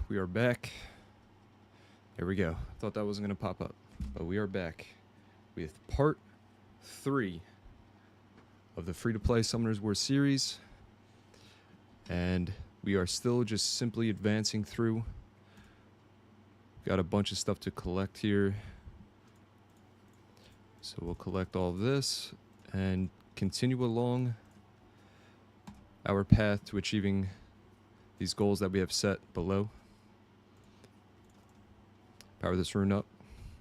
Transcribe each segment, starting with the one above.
We are back. There we go. Thought that wasn't going to pop up, but we are back with part 3 of the free-to-play Summoners War series, and we are still just simply advancing through. Got a bunch of stuff to collect here, so we'll collect all this and continue along our path to achieving these goals that we have set below. Power this rune up,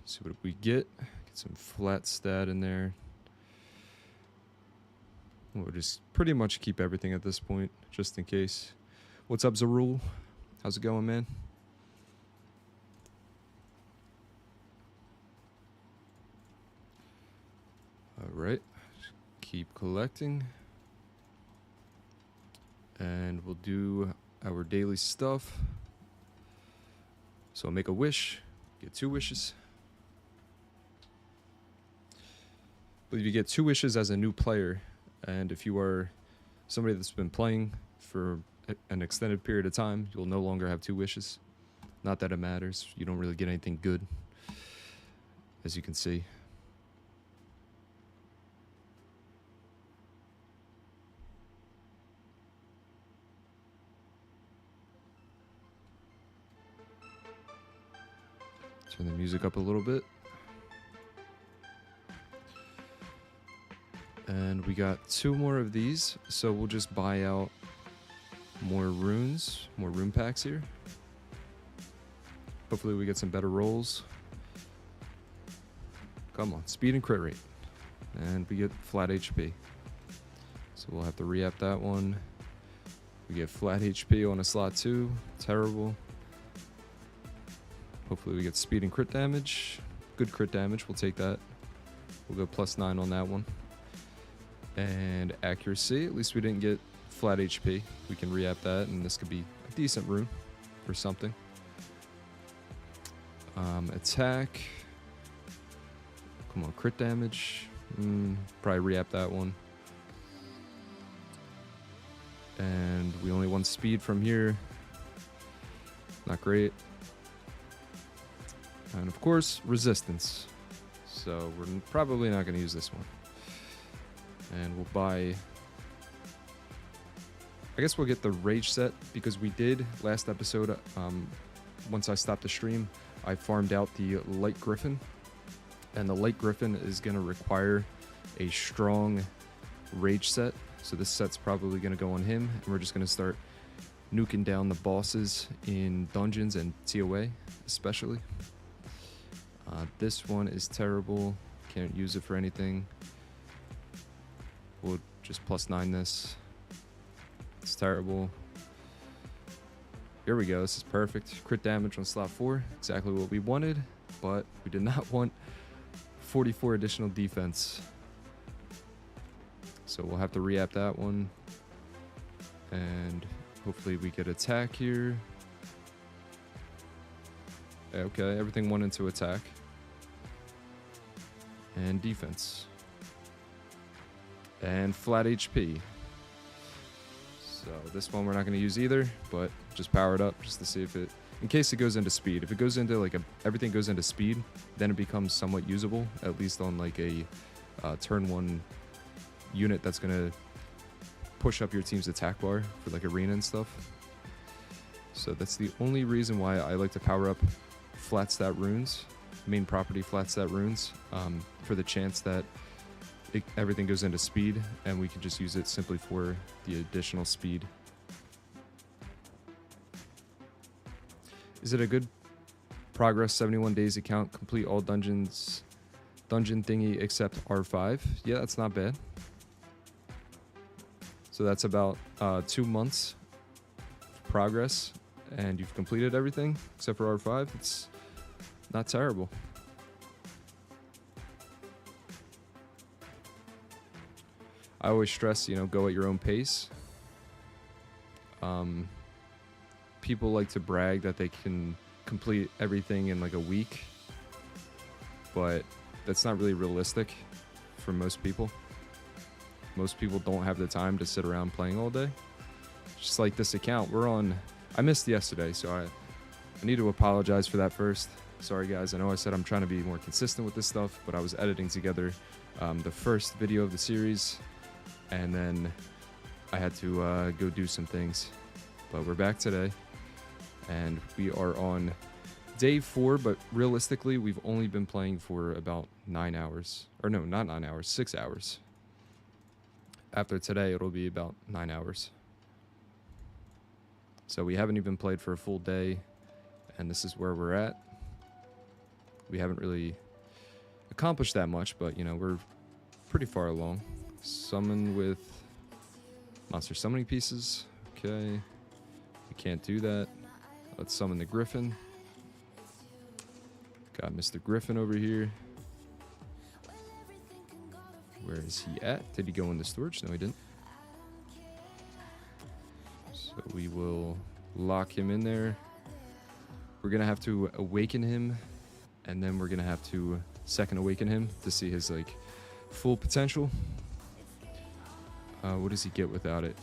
see what we get. Get some flat stat in there. We'll just pretty much keep everything at this point, just in case. What's up, Zarul? How's it going, man? Alright, keep collecting. And we'll do our daily stuff. So make a wish, get 2 wishes. I believe you get 2 wishes as a new player, and if you are somebody that's been playing for an extended period of time, you'll no longer have 2 wishes. Not that it matters, you don't really get anything good, as you can see. Turn the music up a little bit. And we got 2 more of these, so we'll just buy out more runes, more rune packs here. Hopefully we get some better rolls. Come on, speed and crit rate. And we get flat HP. So we'll have to re-up that one. We get flat HP on a slot 2, terrible. Hopefully we get speed and crit damage. Good crit damage, we'll take that. We'll go +9 on that one. And accuracy, at least we didn't get flat HP. We can re-up that, and this could be a decent rune or something. Attack. Come on, crit damage. Probably re-up that one. And we only want speed from here. Not great. And of course, resistance. So we're probably not going to use this one. And we'll buy... I guess we'll get the rage set, because we did last episode, once I stopped the stream, I farmed out the light griffin. And the light griffin is going to require a strong rage set. So this set's probably going to go on him. And we're just going to start nuking down the bosses in dungeons and TOA, especially. This one is terrible. Can't use it for anything. We'll just +9 this. It's terrible. Here we go. This is perfect. Crit damage on slot 4. Exactly what we wanted, but we did not want 44 additional defense. So we'll have to re-up that one. And hopefully we get attack here. Okay, everything went into attack. And defense. And flat HP. So this one we're not going to use either, but just power it up just to see if it, in case it goes into speed. If it goes into like everything goes into speed, then it becomes somewhat usable, at least on like a turn 1 unit that's going to push up your team's attack bar for like arena and stuff. So that's the only reason why I like to power up flat stat runes, main property flat stat runes, for the chance that everything goes into speed, and we can just use it simply for the additional speed. Is it a good progress 71 days account? Complete all dungeon thingy except R5. Yeah, that's not bad. So that's about 2 months progress, and you've completed everything except for R5. It's not terrible. I always stress, go at your own pace. People like to brag that they can complete everything in like a week, but that's not really realistic for most people. Most people don't have the time to sit around playing all day. Just like this account, I missed yesterday, so I need to apologize for that first. Sorry guys, I know I said I'm trying to be more consistent with this stuff, but I was editing together the first video of the series, and then I had to go do some things. But we're back today, and we are on day 4, but realistically we've only been playing for about 9 hours. Or no, not 9 hours, 6 hours. After today, it'll be about 9 hours. So we haven't even played for a full day, and this is where we're at. We haven't really accomplished that much, but you know, we're pretty far along. Summon with monster summoning pieces. Okay. We can't do that. Let's summon the Griffin. Got Mr. Griffin over here. Where is he at? Did he go in the storage? No, he didn't. So we will lock him in there. We're going to have to awaken him, and then we're going to have to second awaken him to see his like full potential. What does he get without it?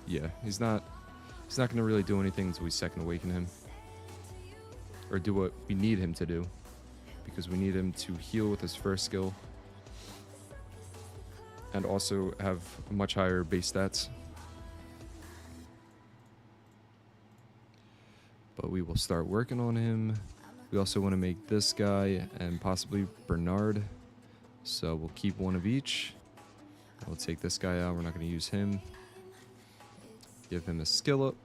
Yeah, he's not going to really do anything until we second awaken him, or do what we need him to do, because we need him to heal with his first skill and also have much higher base stats. But we will start working on him. We also want to make this guy and possibly Bernard, so we'll keep one of each. We'll take this guy out. We're not going to use him. Give him a skill up.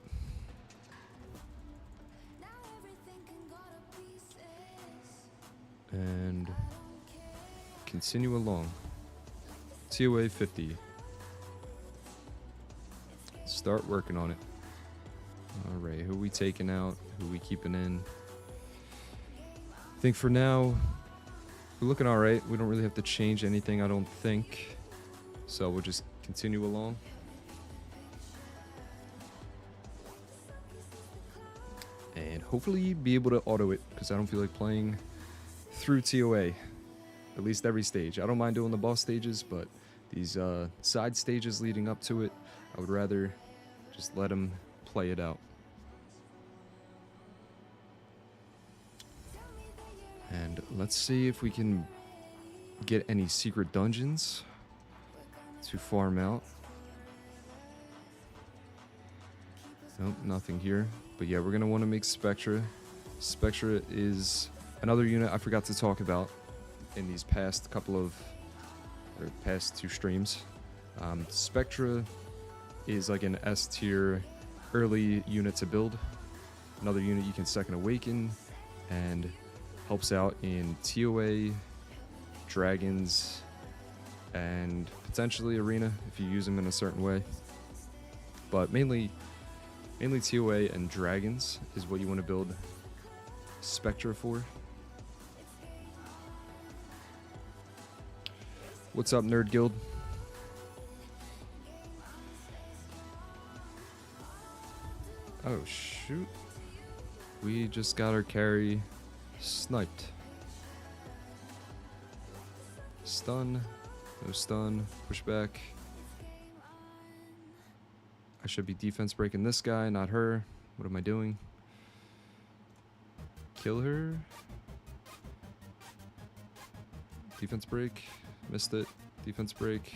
And continue along. TOA 50. Start working on it. Alright, who are we taking out? Who are we keeping in? I think for now, we're looking alright. We don't really have to change anything, I don't think. So we'll just continue along. And hopefully be able to auto it, because I don't feel like playing through TOA. At least every stage. I don't mind doing the boss stages, but these side stages leading up to it, I would rather just let them play it out. And let's see if we can get any secret dungeons to farm out. Nope, nothing here. But yeah, we're going to want to make Spectra. Spectra is another unit I forgot to talk about in these past past 2 streams. Spectra is like an S tier early unit to build. Another unit you can second awaken, and helps out in TOA, dragons, and potentially arena if you use them in a certain way. But mainly TOA and dragons is what you want to build Spectra for. What's up, Nerd Guild? Oh, shoot. We just got our carry sniped. Stun. No stun. Push back. I should be defense breaking this guy, not her. What am I doing? Kill her. Defense break. Missed it. Defense break.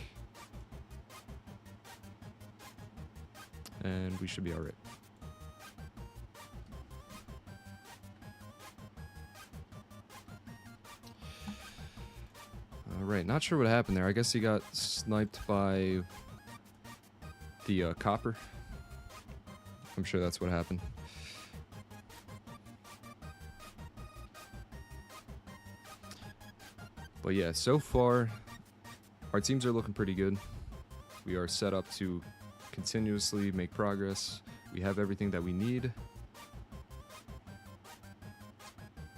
And we should be alright. Alright, not sure what happened there. I guess he got sniped by the copper. I'm sure that's what happened. But yeah, so far, our teams are looking pretty good. We are set up to continuously make progress. We have everything that we need.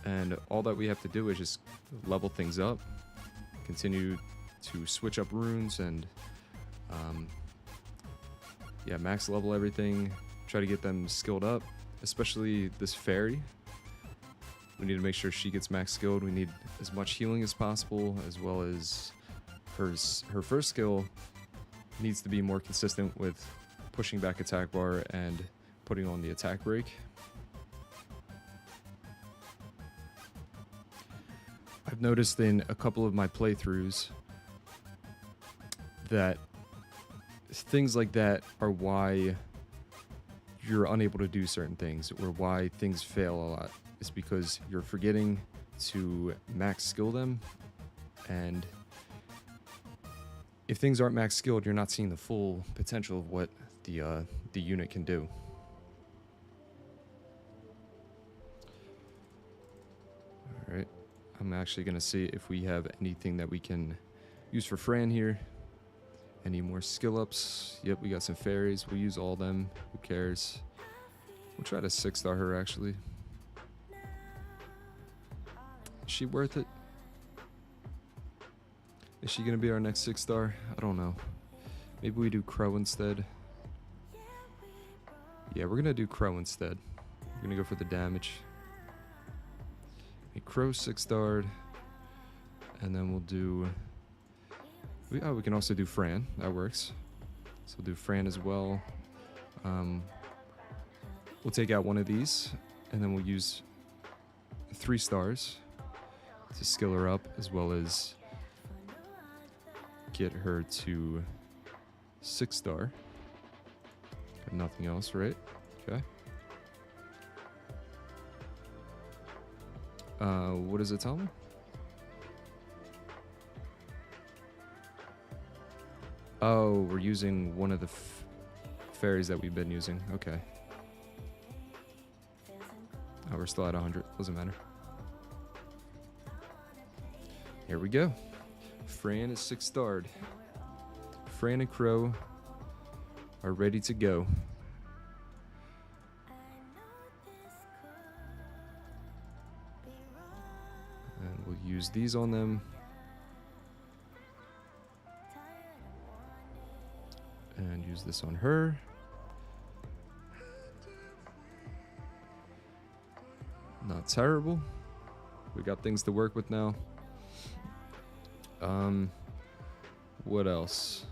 And all that we have to do is just level things up, continue to switch up runes, and yeah, max level everything, try to get them skilled up, especially this fairy. We need to make sure she gets max skilled. We need as much healing as possible, as well as her first skill needs to be more consistent with pushing back attack bar and putting on the attack brake. I've noticed in a couple of my playthroughs that things like that are why you're unable to do certain things, or why things fail a lot. It's because you're forgetting to max skill them, and if things aren't max skilled, you're not seeing the full potential of what the unit can do. All right, I'm actually gonna see if we have anything that we can use for Fran here. Any more skill ups? Yep, we got some fairies. We'll use all them. Who cares? We'll try to 6-star her, actually. Is she worth it? Is she going to be our next 6-star? I don't know. Maybe we do Crow instead. Yeah, we're going to do Crow instead. We're going to go for the damage. A Crow 6-starred. And then we'll do... we can also do Fran. That works. So we'll do Fran as well. We'll take out one of these, and then we'll use 3 stars to skill her up, as well as get her to 6-star. Got nothing else, right? Okay. What does it tell me? Oh, we're using one of the fairies that we've been using. Okay. Oh, we're still at 100. Doesn't matter. Here we go. Fran is 6-starred. Fran and Crow are ready to go. And we'll use these on them. And use this on her. Not terrible. We got things to work with now. What else?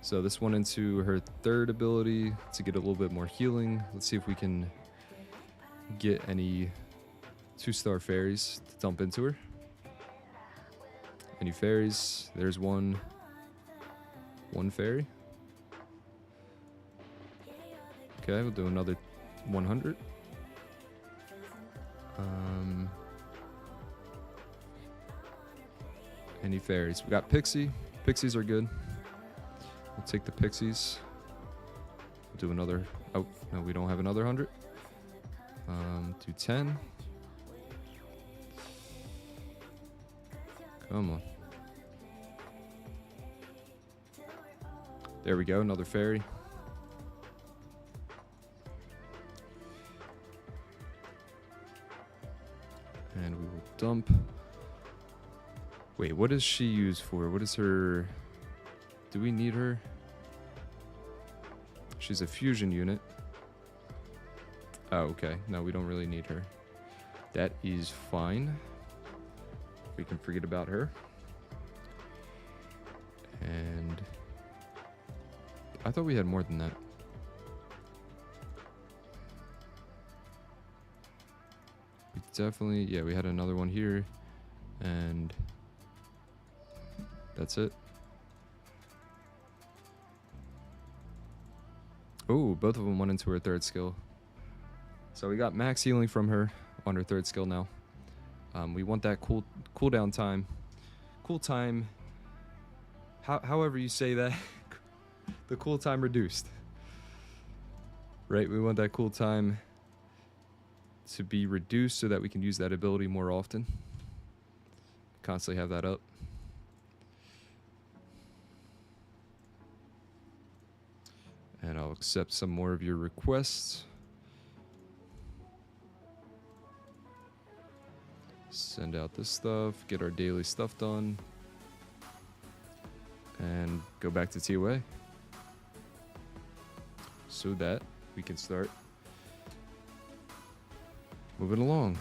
So this went into her 3rd ability to get a little bit more healing. Let's see if we can get any 2-star fairies to dump into her. Any fairies? There's one fairy. Okay, we'll do another 100. Any fairies? We got Pixie. Pixies are good. We'll take the Pixies. We'll do another... oh, no, we don't have another 100. Do 10. Come on. There we go, another fairy. And we will dump. Wait, what does she use for? What is her... do we need her? She's a fusion unit. Oh, okay. No, we don't really need her. That is fine. We can forget about her. And... I thought we had more than that. We definitely... yeah, we had another one here. And... that's it. Oh, both of them went into her 3rd skill. So we got max healing from her on her 3rd skill now. We want that cooldown time. Cool time. However you say that. The cool time reduced. Right, we want that cool time to be reduced so that we can use that ability more often. Constantly have that up. And I'll accept some more of your requests. Send out this stuff, get our daily stuff done, and go back to TOA. So that we can start moving along.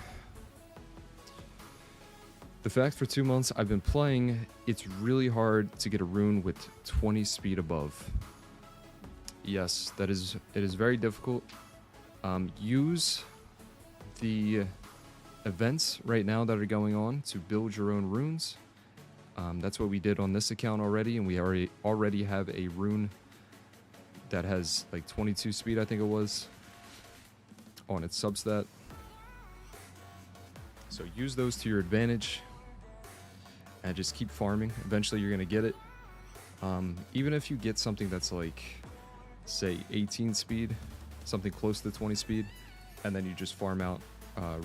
The fact for 2 months I've been playing, it's really hard to get a rune with 20 speed above. Yes, it is very difficult. Use the events right now that are going on to build your own runes. That's what we did on this account already, and we already have a rune that has like 22 speed, I think it was, on its substat. So use those to your advantage and just keep farming. Eventually you're gonna get it. Even if you get something that's like, say, 18 speed, something close to 20 speed, and then you just farm out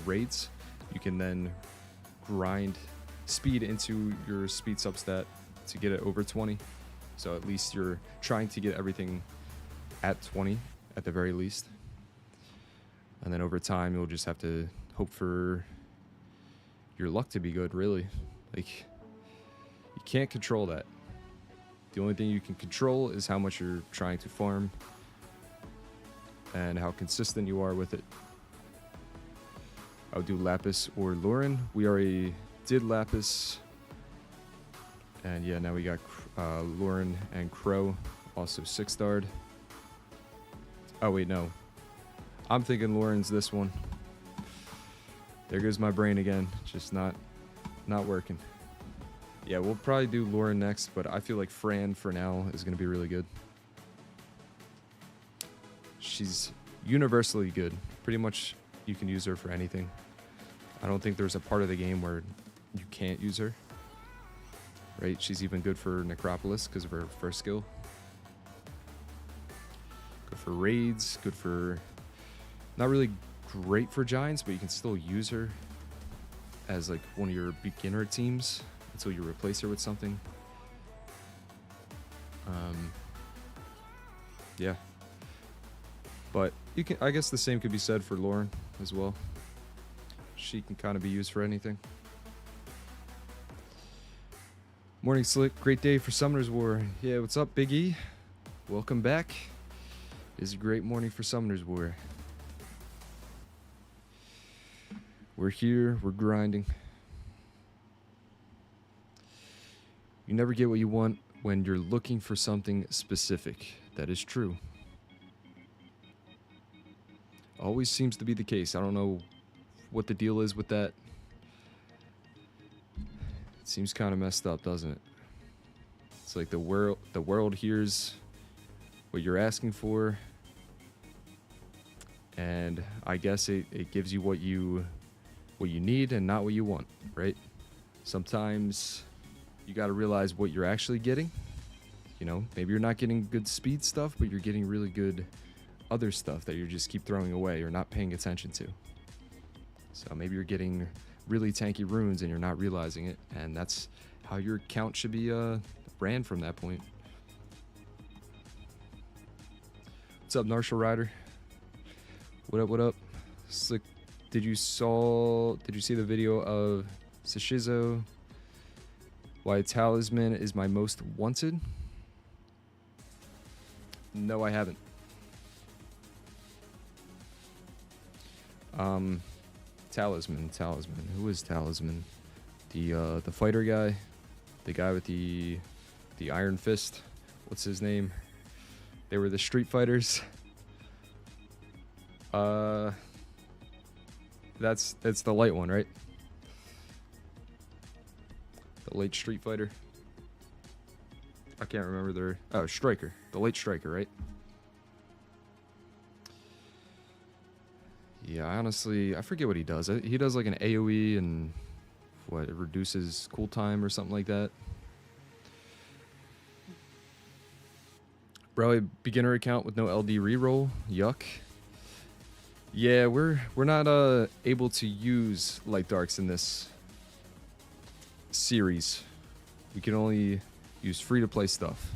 raids, you can then grind speed into your speed substat to get it over 20. So at least you're trying to get everything at 20 at the very least. And then over time, you'll just have to hope for your luck to be good, really. Like, you can't control that. The only thing you can control is how much you're trying to farm and how consistent you are with it. I would do Lapis or Lauren. We already did Lapis. And yeah, now we got Lauren and Crow, also 6-starred. Oh wait, no. I'm thinking Lauren's this one. There goes my brain again. Just not working. Yeah, we'll probably do Lauren next, but I feel like Fran for now is going to be really good. She's universally good. Pretty much you can use her for anything. I don't think there's a part of the game where you can't use her. Right? She's even good for Necropolis because of her first skill. Good for raids, good for... Not really great for giants, but you can still use her as like one of your beginner teams until you replace her with something. Yeah. But you can, I guess the same could be said for Lauren as well. She can kind of be used for anything. Morning Slick, great day for Summoner's War. Yeah, what's up, Big E? Welcome back. It's a great morning for Summoner's War. We're here, we're grinding. You never get what you want when you're looking for something specific. That is true. Always seems to be the case. I don't know what the deal is with that. It seems kind of messed up, doesn't it? It's like the world hears what you're asking for, and I guess it gives you what you need and not what you want, right? Sometimes you got to realize what you're actually getting. You know, maybe you're not getting good speed stuff, but you're getting really good other stuff that you just keep throwing away or not paying attention to. So maybe you're getting really tanky runes and you're not realizing it, and that's how your account should be ran from that point. What's up, Narshal Rider? What up, what up? Slick, did you see the video of Sashizo? Why Talisman is my most wanted? No, I haven't. Talisman. Who is Talisman? The fighter guy, the guy with the iron fist. What's his name? They were the Street Fighters. That's the light one, right? The late Street Fighter. I can't remember their... Oh, Striker. The late Striker, right? Yeah, honestly, I forget what he does. He does like an AoE and what, it reduces cool time or something like that. Bro, a beginner account with no LD reroll. Yuck. Yeah, we're not able to use light darks in this series. We can only use free to play stuff.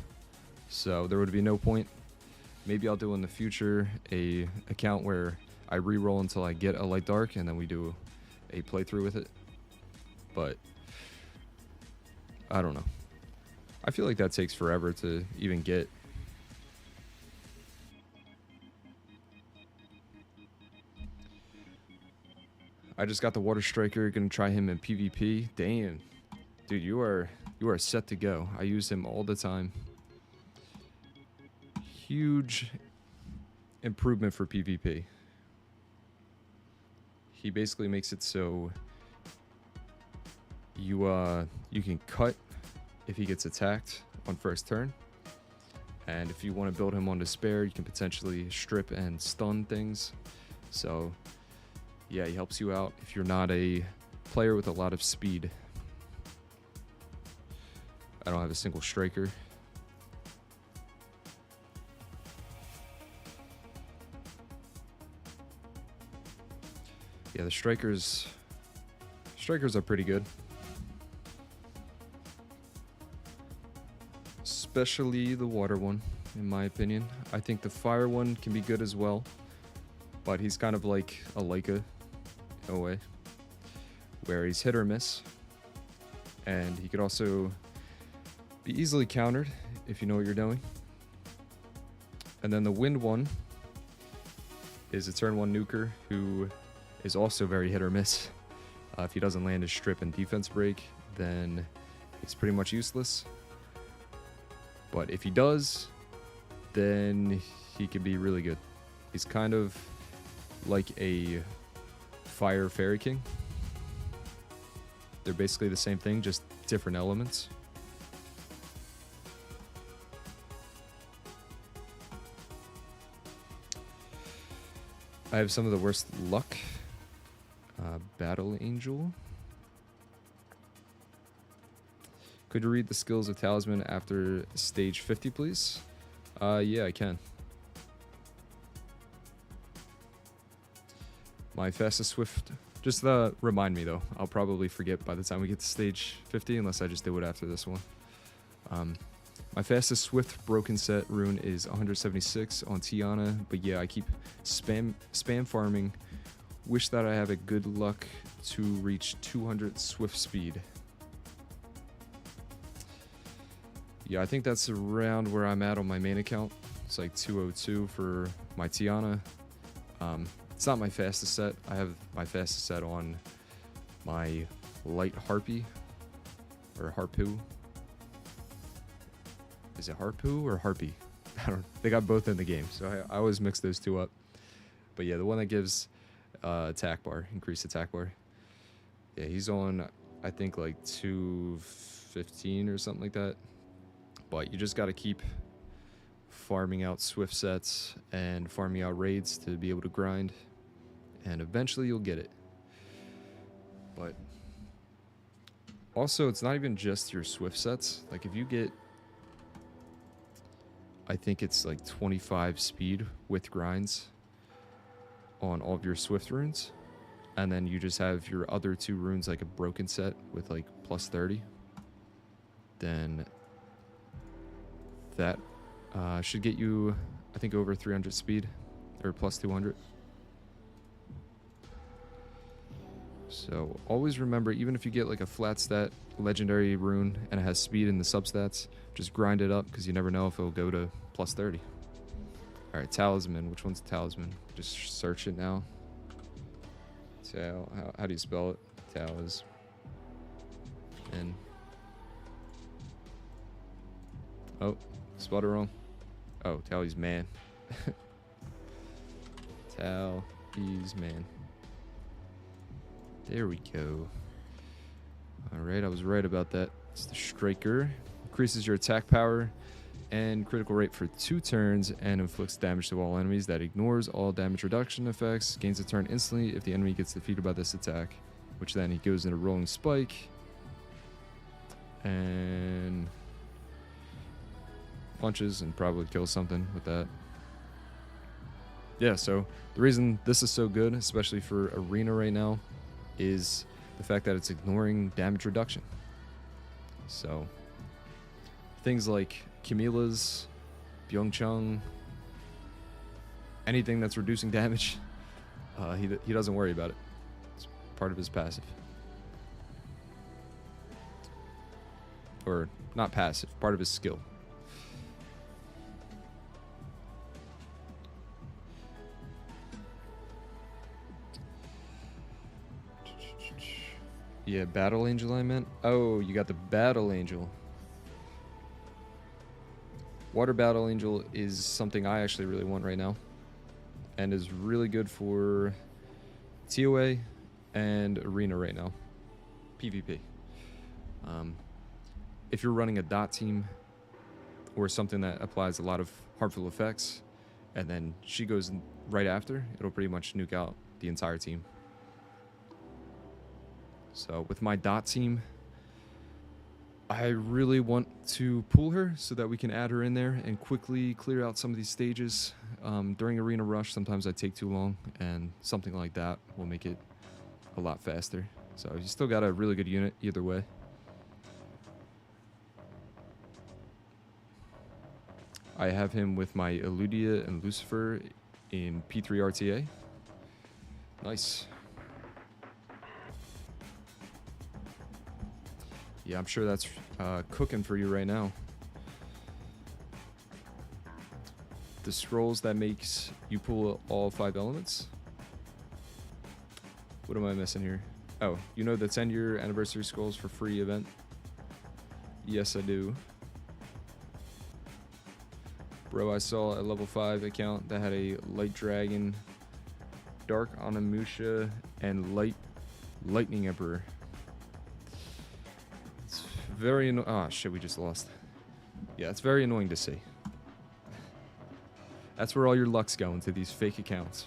So there would be no point. Maybe I'll do in the future a account where I re-roll until I get a light dark and then we do a playthrough with it. But I don't know. I feel like that takes forever to even get. I just got the Water Striker, gonna try him in PvP. Damn. Dude, you are set to go. I use him all the time. huge improvement for PvP. He basically makes it so you can cut if he gets attacked on first turn. And if you want to build him on Despair, you can potentially strip and stun things. So, yeah, he helps you out if you're not a player with a lot of speed. I don't have a single striker. Yeah, the strikers are pretty good. Especially the water one, in my opinion. I think the fire one can be good as well, but he's kind of like a Leica in a way, where he's hit or miss, and he could also be easily countered if you know what you're doing. And then the wind one is a turn 1 nuker who is also very hit or miss. If he doesn't land his strip and defense break, then he's pretty much useless. But if he does, then he can be really good. He's kind of like a fire fairy king. They're basically the same thing, just different elements. I have some of the worst luck. Battle Angel. Could you read the skills of Talisman after stage 50, please? Yeah, I can. My fastest swift... Just remind me, though. I'll probably forget by the time we get to stage 50, unless I just do it after this one. My fastest swift broken set rune is 176 on Tiana, but yeah, I keep spam farming. Wish that I have a good luck to reach 200 swift speed. Yeah, I think that's around where I'm at on my main account. It's like 202 for my Tiana. It's not my fastest set. I have my fastest set on my light harpy or harpoo. Is it harpoo or harpy? I don't. They got both in the game, so I always mix those two up. But yeah, the one that gives attack bar, increased attack bar. Yeah, he's on, I think, like 215 or something like that. But you just got to keep farming out swift sets and farming out raids to be able to grind, and eventually you'll get it. But also, it's not even just your swift sets. Like, if you get, I think it's like 25 speed with grinds on all of your swift runes, and then you just have your other 2 runes like a broken set with like plus 30, then that should get you, I think, over 300 speed, or plus 200. So always remember, even if you get like a flat stat legendary rune and it has speed in the substats, just grind it up, because you never know if it'll go to plus 30. All right, Talisman. Which one's Talisman? Just search it now. How do you spell it? Talisman. Oh, spelled it wrong. Oh, Talisman. Talisman. There we go. Alright, I was right about that. It's the Striker. Increases your attack power and critical rate for 2 turns and inflicts damage to all enemies. That ignores all damage reduction effects. Gains a turn instantly if the enemy gets defeated by this attack, which then he goes into Rolling Spike. And punches and probably kills something with that. Yeah, so the reason this is so good, especially for Arena right now, is the fact that it's ignoring damage reduction. So things like Camilla's, Byungchung, anything that's reducing damage, he doesn't worry about it. It's part of his passive. Or not passive, part of his skill. Yeah, Battle Angel I meant. Oh, you got the Battle Angel. Water Battle Angel is something I actually really want right now, and is really good for TOA and Arena right now. PvP. If you're running a dot team or something that applies a lot of harmful effects, and then she goes right after, it'll pretty much nuke out the entire team. So with my dot team, I really want to pull her so that we can add her in there and quickly clear out some of these stages. During Arena Rush, sometimes I take too long, and something like that will make it a lot faster. So you still got a really good unit either way. I have him with my Eludia and Lucifer in P3 RTA. Nice. Yeah, I'm sure that's cooking for you right now. The scrolls that makes you pull all 5 elements. What am I missing here? Oh, you know the 10-year anniversary scrolls for free event? Yes, I do. Bro, I saw a level 5 account that had a Light Dragon, Dark Onimusha, and Lightning Emperor. It's very annoying. Ah, shit, we just lost. Yeah, it's very annoying to see. That's where all your luck's going, to these fake accounts.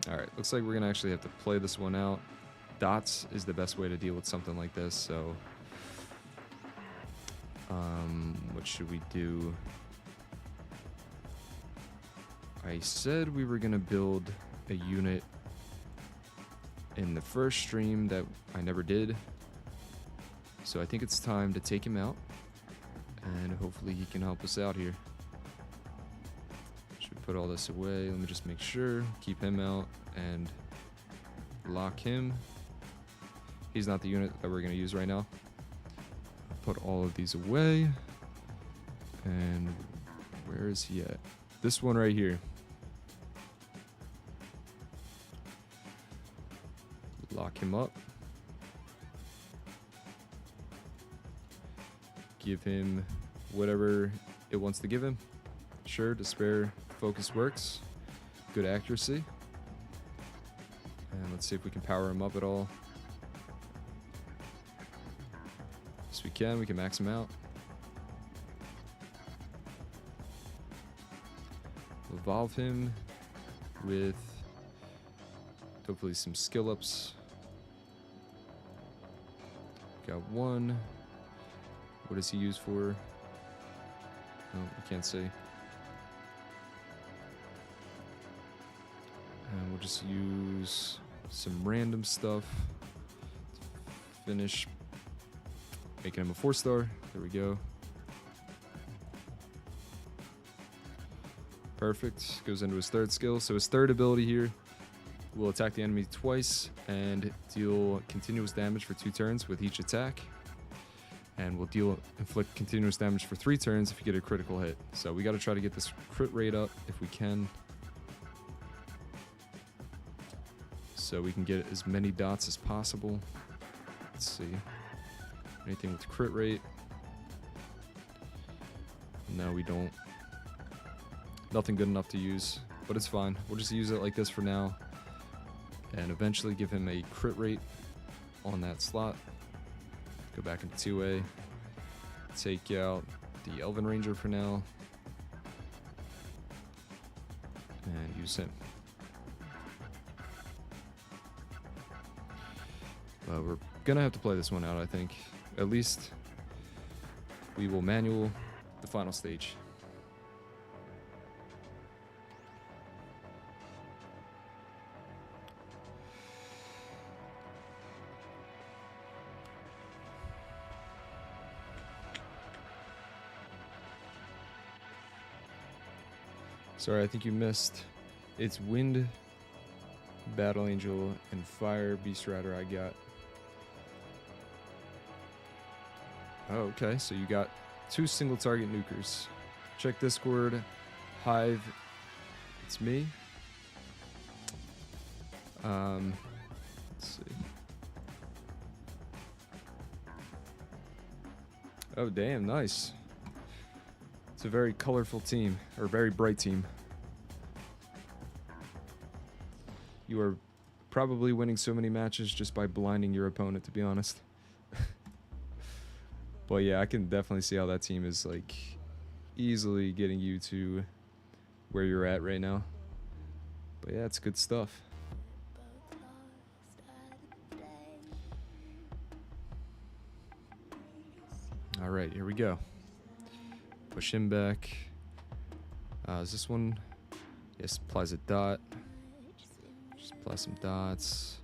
Alright, looks like we're going to actually have to play this one out. Dots is the best way to deal with something like this, so... what should we do? I said we were going to build a unit in the first stream that I never did. So I think it's time to take him out, and hopefully he can help us out here. Should put all this away. Let me just make sure. Keep him out and lock him. He's not the unit that we're going to use right now. Put all of these away. And where is he at? This one right here. Lock him up. Give him whatever it wants to give him. Sure, Despair Focus works. Good accuracy. And let's see if we can power him up at all. Yes, we can. We can max him out. Evolve him with hopefully some skill ups. Got one. What does he use for? Oh, we can't see. And we'll just use some random stuff to finish making him a 4-star. There we go. Perfect. Goes into his third skill. So his third ability here will attack the enemy twice and deal continuous damage for 2 turns with each attack. And will inflict continuous damage for 3 turns if you get a critical hit. So we got to try to get this crit rate up if we can, so we can get as many dots as possible. Let's see. Anything with crit rate? No, we don't. Nothing good enough to use, but it's fine. We'll just use it like this for now, and eventually give him a crit rate on that slot. Go back into 2A. Take out the Elven Ranger for now, and use him. We're gonna have to play this one out, I think. At least we will manual the final stage. Sorry, I think you missed. It's Wind, Battle Angel, and Fire Beast Rider I got. Oh, okay, so you got 2 single target nukers. Check Discord. Hive, it's me. Let's see. Oh, damn, nice. It's a very colorful team, or very bright team. You are probably winning so many matches just by blinding your opponent, to be honest. But yeah, I can definitely see how that team is like easily getting you to where you're at right now. But yeah, it's good stuff. All right, here we go. Push him back. Is this one? Yes, applies a dot. Just apply some dots.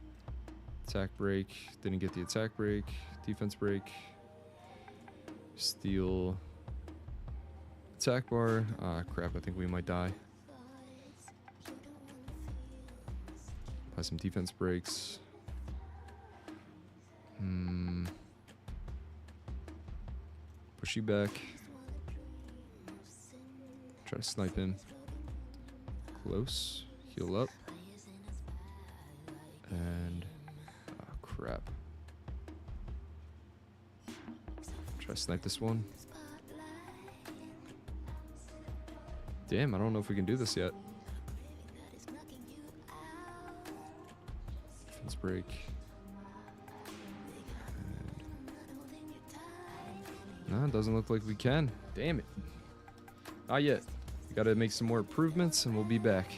Attack break. Didn't get the attack break. Defense break. Steal. Attack bar. Ah, crap, I think we might die. Apply some defense breaks. Push you back. Try to snipe him. Close. Heal up. And... oh, crap. Try to snipe this one. Damn, I don't know if we can do this yet. Defense break. No, it doesn't look like we can. Damn it. Not yet. We gotta make some more improvements and we'll be back.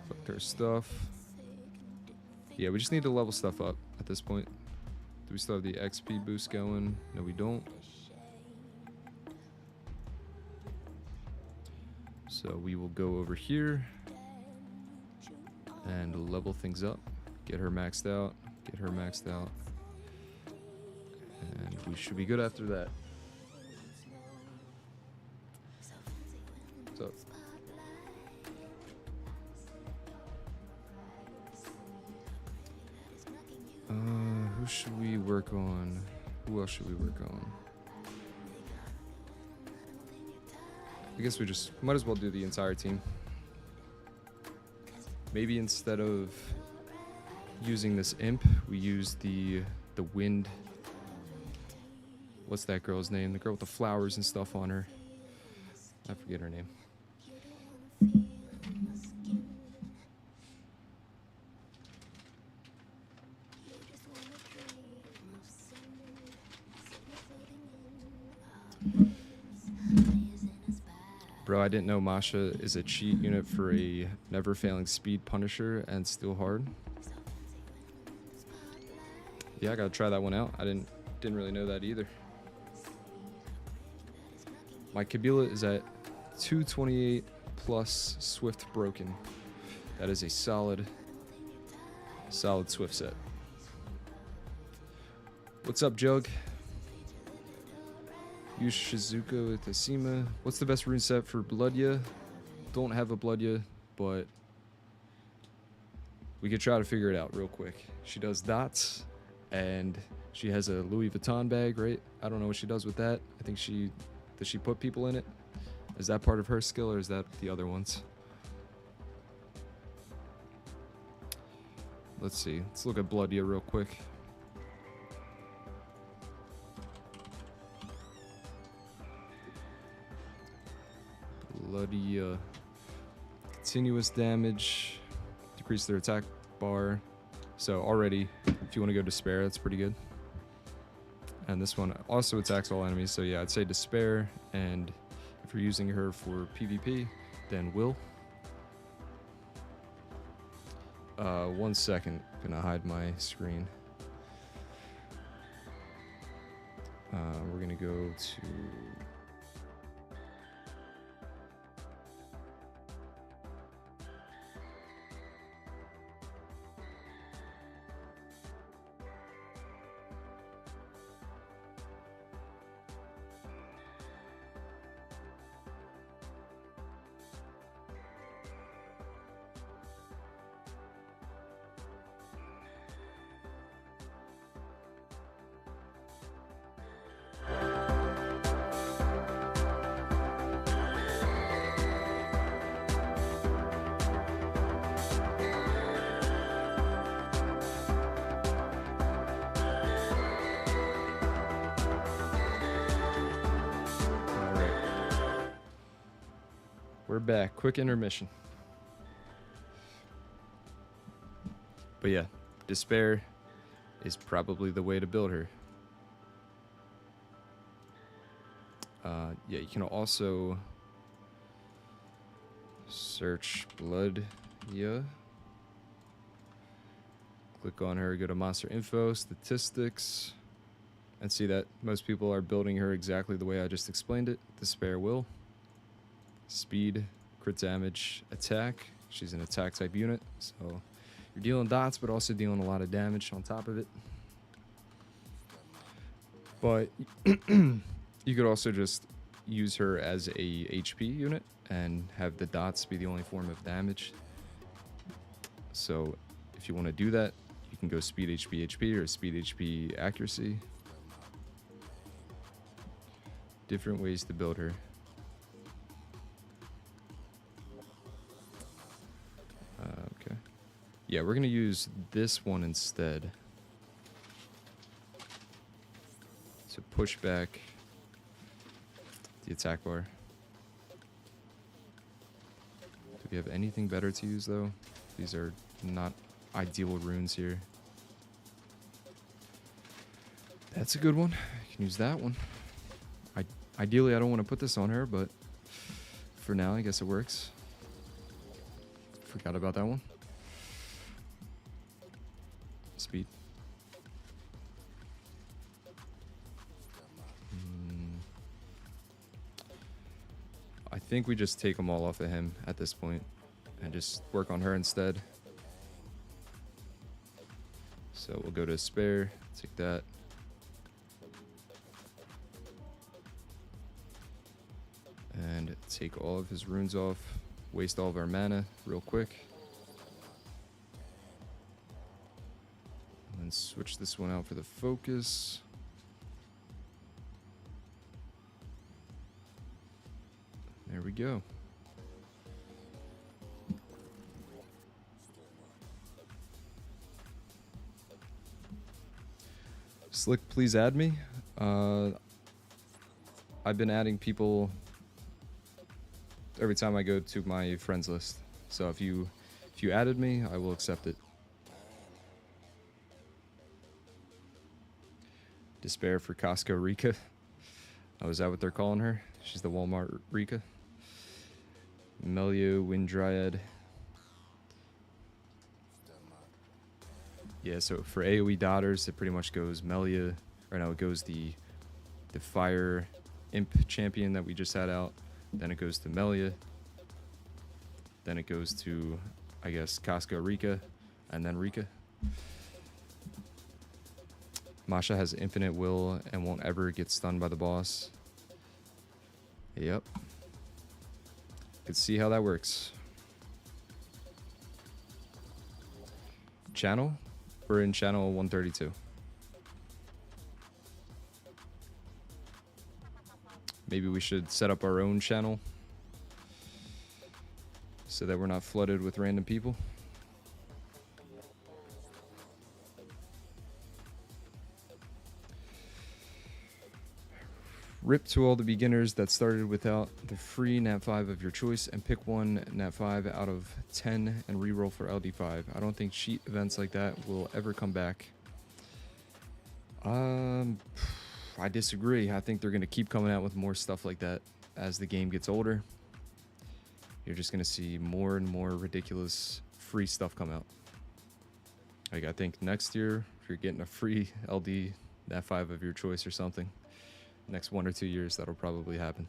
Fuck their stuff. Yeah, we just need to level stuff up at this point. Do we still have the XP boost going? No, we don't. So we will go over here and level things up. Get her maxed out. Get her maxed out. And we should be good after that. So, who should we work on? Who else should we work on? I guess we just might as well do the entire team. Maybe instead of using this imp, we use the wind. What's that girl's name? The girl with the flowers and stuff on her. I forget her name. Bro, I didn't know Masha is a cheat unit for a never failing speed punisher and still hard. Yeah, I gotta try that one out. I didn't really know that either. My Kabila is at 228 plus Swift Broken. That is a solid Swift set. What's up, Jug? Use Shizuka with Asima. What's the best rune set for Bloodya? Don't have a Bloodya, but we could try to figure it out real quick. She does dots, and she has a Louis Vuitton bag, right? I don't know what she does with that. I think does she put people in it? Is that part of her skill, or is that the other ones? Let's see. Let's look at Bloodya real quick. Bloodya. Continuous damage. Decrease their attack bar. So already, if you want to go Despair, that's pretty good. And this one also attacks all enemies, so yeah, I'd say Despair, and if you're using her for PvP, then Will. 1 second, gonna hide my screen. We're gonna go to... We're back. Quick intermission. But yeah, Despair is probably the way to build her. Yeah, you can also search Blood. Yeah. Click on her, go to Monster Info, Statistics, and see that most people are building her exactly the way I just explained it. Despair will. Speed, crit damage, attack. She's an attack type unit, so you're dealing dots, but also dealing a lot of damage on top of it. But you could also just use her as a HP unit and have the dots be the only form of damage. So if you want to do that, you can go speed HP HP or speed HP accuracy. Different ways to build her. Okay. Yeah, we're going to use this one instead. So push back the attack bar. Do we have anything better to use though? These are not ideal runes here. That's a good one. I can use that one. Ideally, I don't want to put this on her, but for now, I guess it works. Forgot about that one. Speed. I think we just take them all off of him at this point and just work on her instead. So we'll go to Spare, take that. And take all of his runes off, waste all of our mana real quick. And then switch this one out for the focus. There we go. Slick, please add me. I've been adding people every time I go to my friends list. So if you added me, I will accept it. Despair for Costco Rika. Oh, is that what they're calling her? She's the Walmart Rika. Melia Wind Dryad. Yeah, so for AoE daughters, it pretty much goes Melia, or no, it goes the Fire Imp champion that we just had out. Then it goes to Melia. Then it goes to, I guess, Costco Rika, and then Rika. Masha has infinite will and won't ever get stunned by the boss. Yep. Could see how that works. Channel? We're in channel 132. Maybe we should set up our own channel so that we're not flooded with random people. Rip to all the beginners that started without the free nat 5 of your choice and pick one nat 5 out of 10 and reroll for LD5. I don't think cheat events like that will ever come back. I disagree. I think they're going to keep coming out with more stuff like that as the game gets older. You're just going to see more and more ridiculous free stuff come out. Like, I think next year, if you're getting a free LD nat 5 of your choice or something, next 1 or 2 years, that'll probably happen.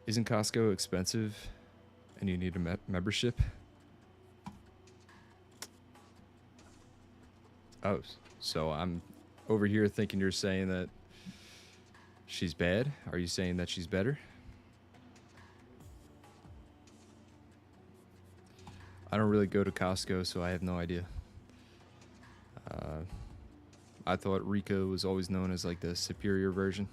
Isn't Costco expensive and you need a membership? Oh, so I'm over here thinking you're saying that she's bad. Are you saying that she's better? I don't really go to Costco, so I have no idea. I thought Rika was always known as like the superior version.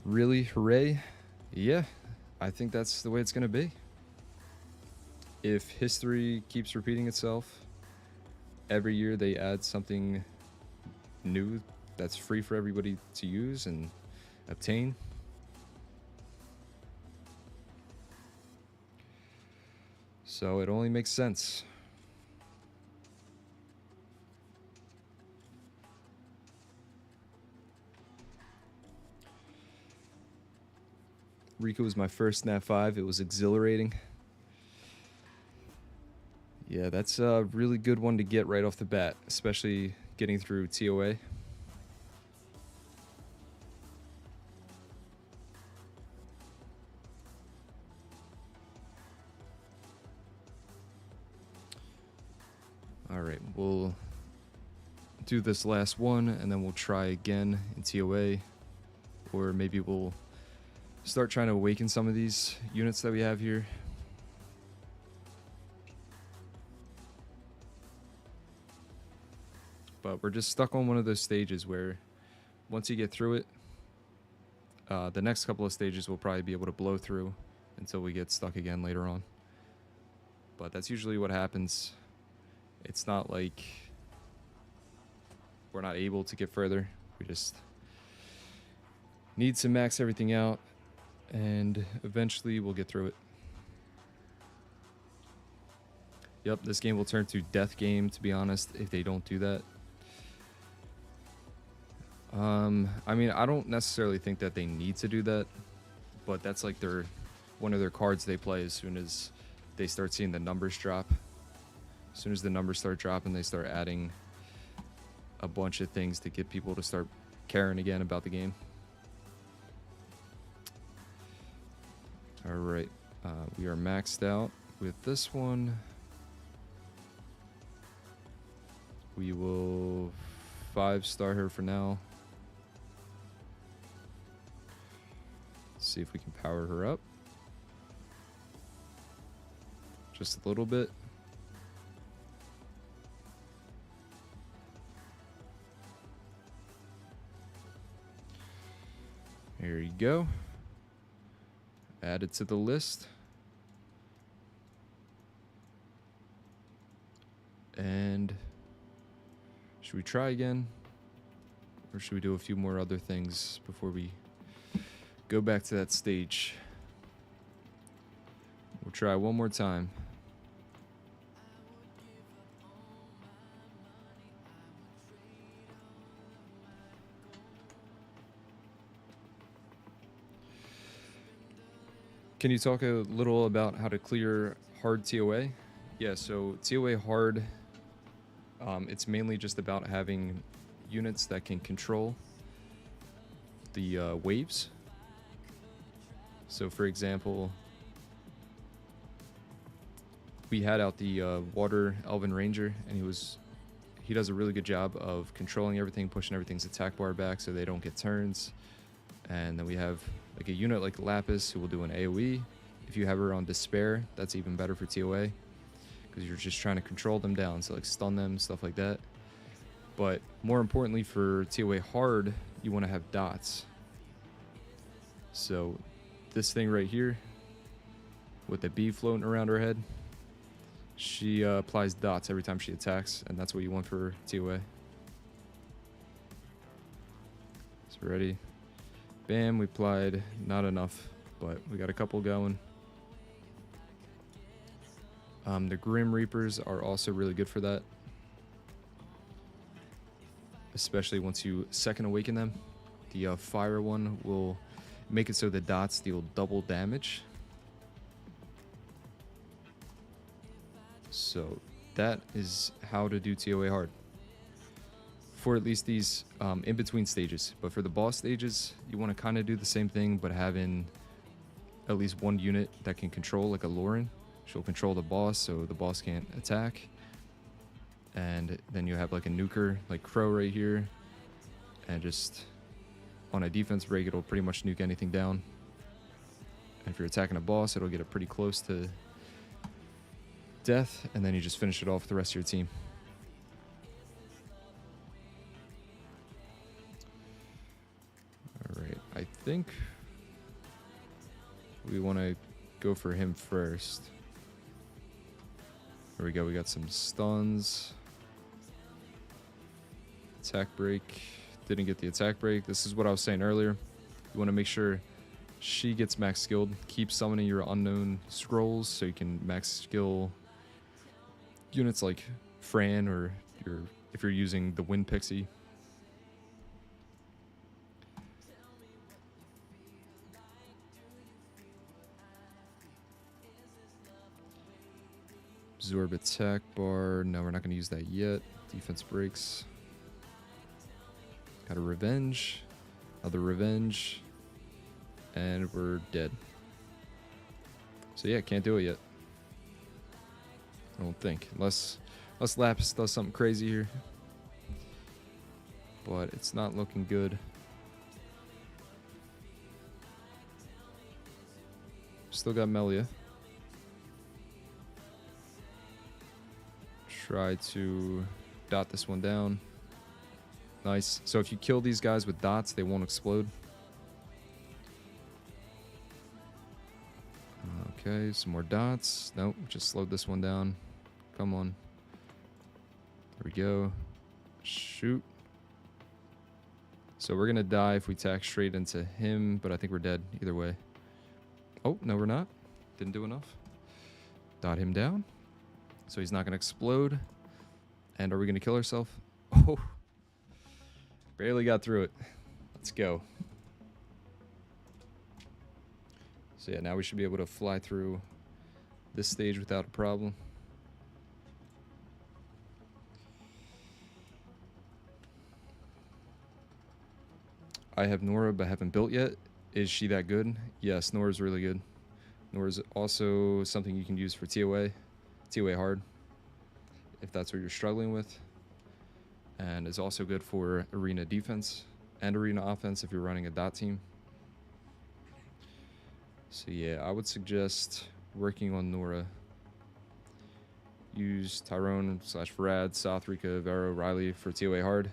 Really? Hooray? Yeah, I think that's the way it's going to be. if history keeps repeating itself, every year they add something new that's free for everybody to use and obtain. So it only makes sense. Rico was my first Nat 5. It was exhilarating. Yeah, that's a really good one to get right off the bat, especially getting through TOA. All right, we'll do this last one and then we'll try again in TOA, or maybe we'll start trying to awaken some of these units that we have here. But we're just stuck on one of those stages where once you get through it, the next couple of stages we'll probably be able to blow through until we get stuck again later on. But that's usually what happens. It's not like we're not able to get further. We just need to max everything out, and eventually we'll get through it. Yep, this game will turn to death game, to be honest, if they don't do that. I mean, I don't necessarily think that they need to do that, but that's like one of their cards they play as soon as they start seeing the numbers drop. As soon as the numbers start dropping, they start adding a bunch of things to get people to start caring again about the game. All right, we are maxed out with this one. We will 5-star her for now. See if we can power her up just a little bit. There you go. Add it to the list. And should we try again? Or should we do a few more other things before we go back to that stage? We'll try one more time. Can you talk a little about how to clear hard TOA? Yeah, so TOA hard, it's mainly just about having units that can control the waves. So for example, we had out the Water Elven Ranger, and he does a really good job of controlling everything, pushing everything's attack bar back so they don't get turns. And then we have like a unit like Lapis who will do an AoE. If you have her on Despair, that's even better for TOA, because you're just trying to control them down, so like stun them, stuff like that. But more importantly for TOA hard, you want to have dots. So this thing right here with the bee floating around her head, she applies dots every time she attacks, and that's what you want for TOA. So ready? Bam, we applied not enough, but we got a couple going. The Grim Reapers are also really good for that, especially once you second awaken them. The fire one will make it so the dots deal double damage. So that is how to do TOA hard for at least these in-between stages. But for the boss stages, you want to kind of do the same thing, but having at least one unit that can control, like a Lauren. She'll control the boss, so the boss can't attack. And then you have like a nuker, like Crow right here. And just on a defense break, it'll pretty much nuke anything down. And if you're attacking a boss, it'll get it pretty close to death, and then you just finish it off with the rest of your team. Alright, I think we want to go for him first. There we go. We got some stuns. Attack break. Didn't get the attack break. This is what I was saying earlier. You want to make sure she gets max skilled. Keep summoning your unknown scrolls so you can max skill units like Fran, or if you're using the Wind Pixie. Absorb attack bar. No, we're not going to use that yet. Defense breaks. Got a revenge. Another revenge. And we're dead. So yeah, can't do it yet. I don't think. Unless Lapis does something crazy here. But it's not looking good. Still got Melia. Try to dot this one down. Nice. So if you kill these guys with dots, they won't explode. Okay, some more dots. Nope, just slowed this one down. Come on. There we go. Shoot. So we're going to die if we tack straight into him, but I think we're dead either way. Oh, no, we're not. Didn't do enough. Dot him down. So he's not going to explode. And are we going to kill ourselves? Oh. Barely got through it. Let's go. So yeah, now we should be able to fly through this stage without a problem. I have Nora, but haven't built yet. Is she that good? Yes, Nora's really good. Nora's also something you can use for TOA. TOA hard, if that's what you're struggling with. And is also good for arena defense and arena offense if you're running a dot team. So yeah, I would suggest working on Nora. Use Tyrone / Farad, Southrika, Vero, Riley for TOA hard.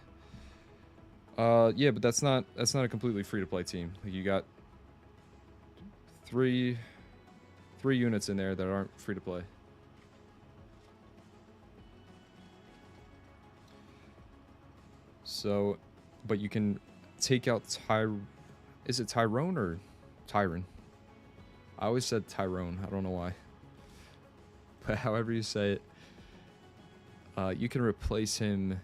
Yeah, but that's not a completely free to play team. Like, you got three units in there that aren't free to play. So, but you can take out is it Tyrone or Tyron? I always said Tyrone. I don't know why. But however you say it, you can replace him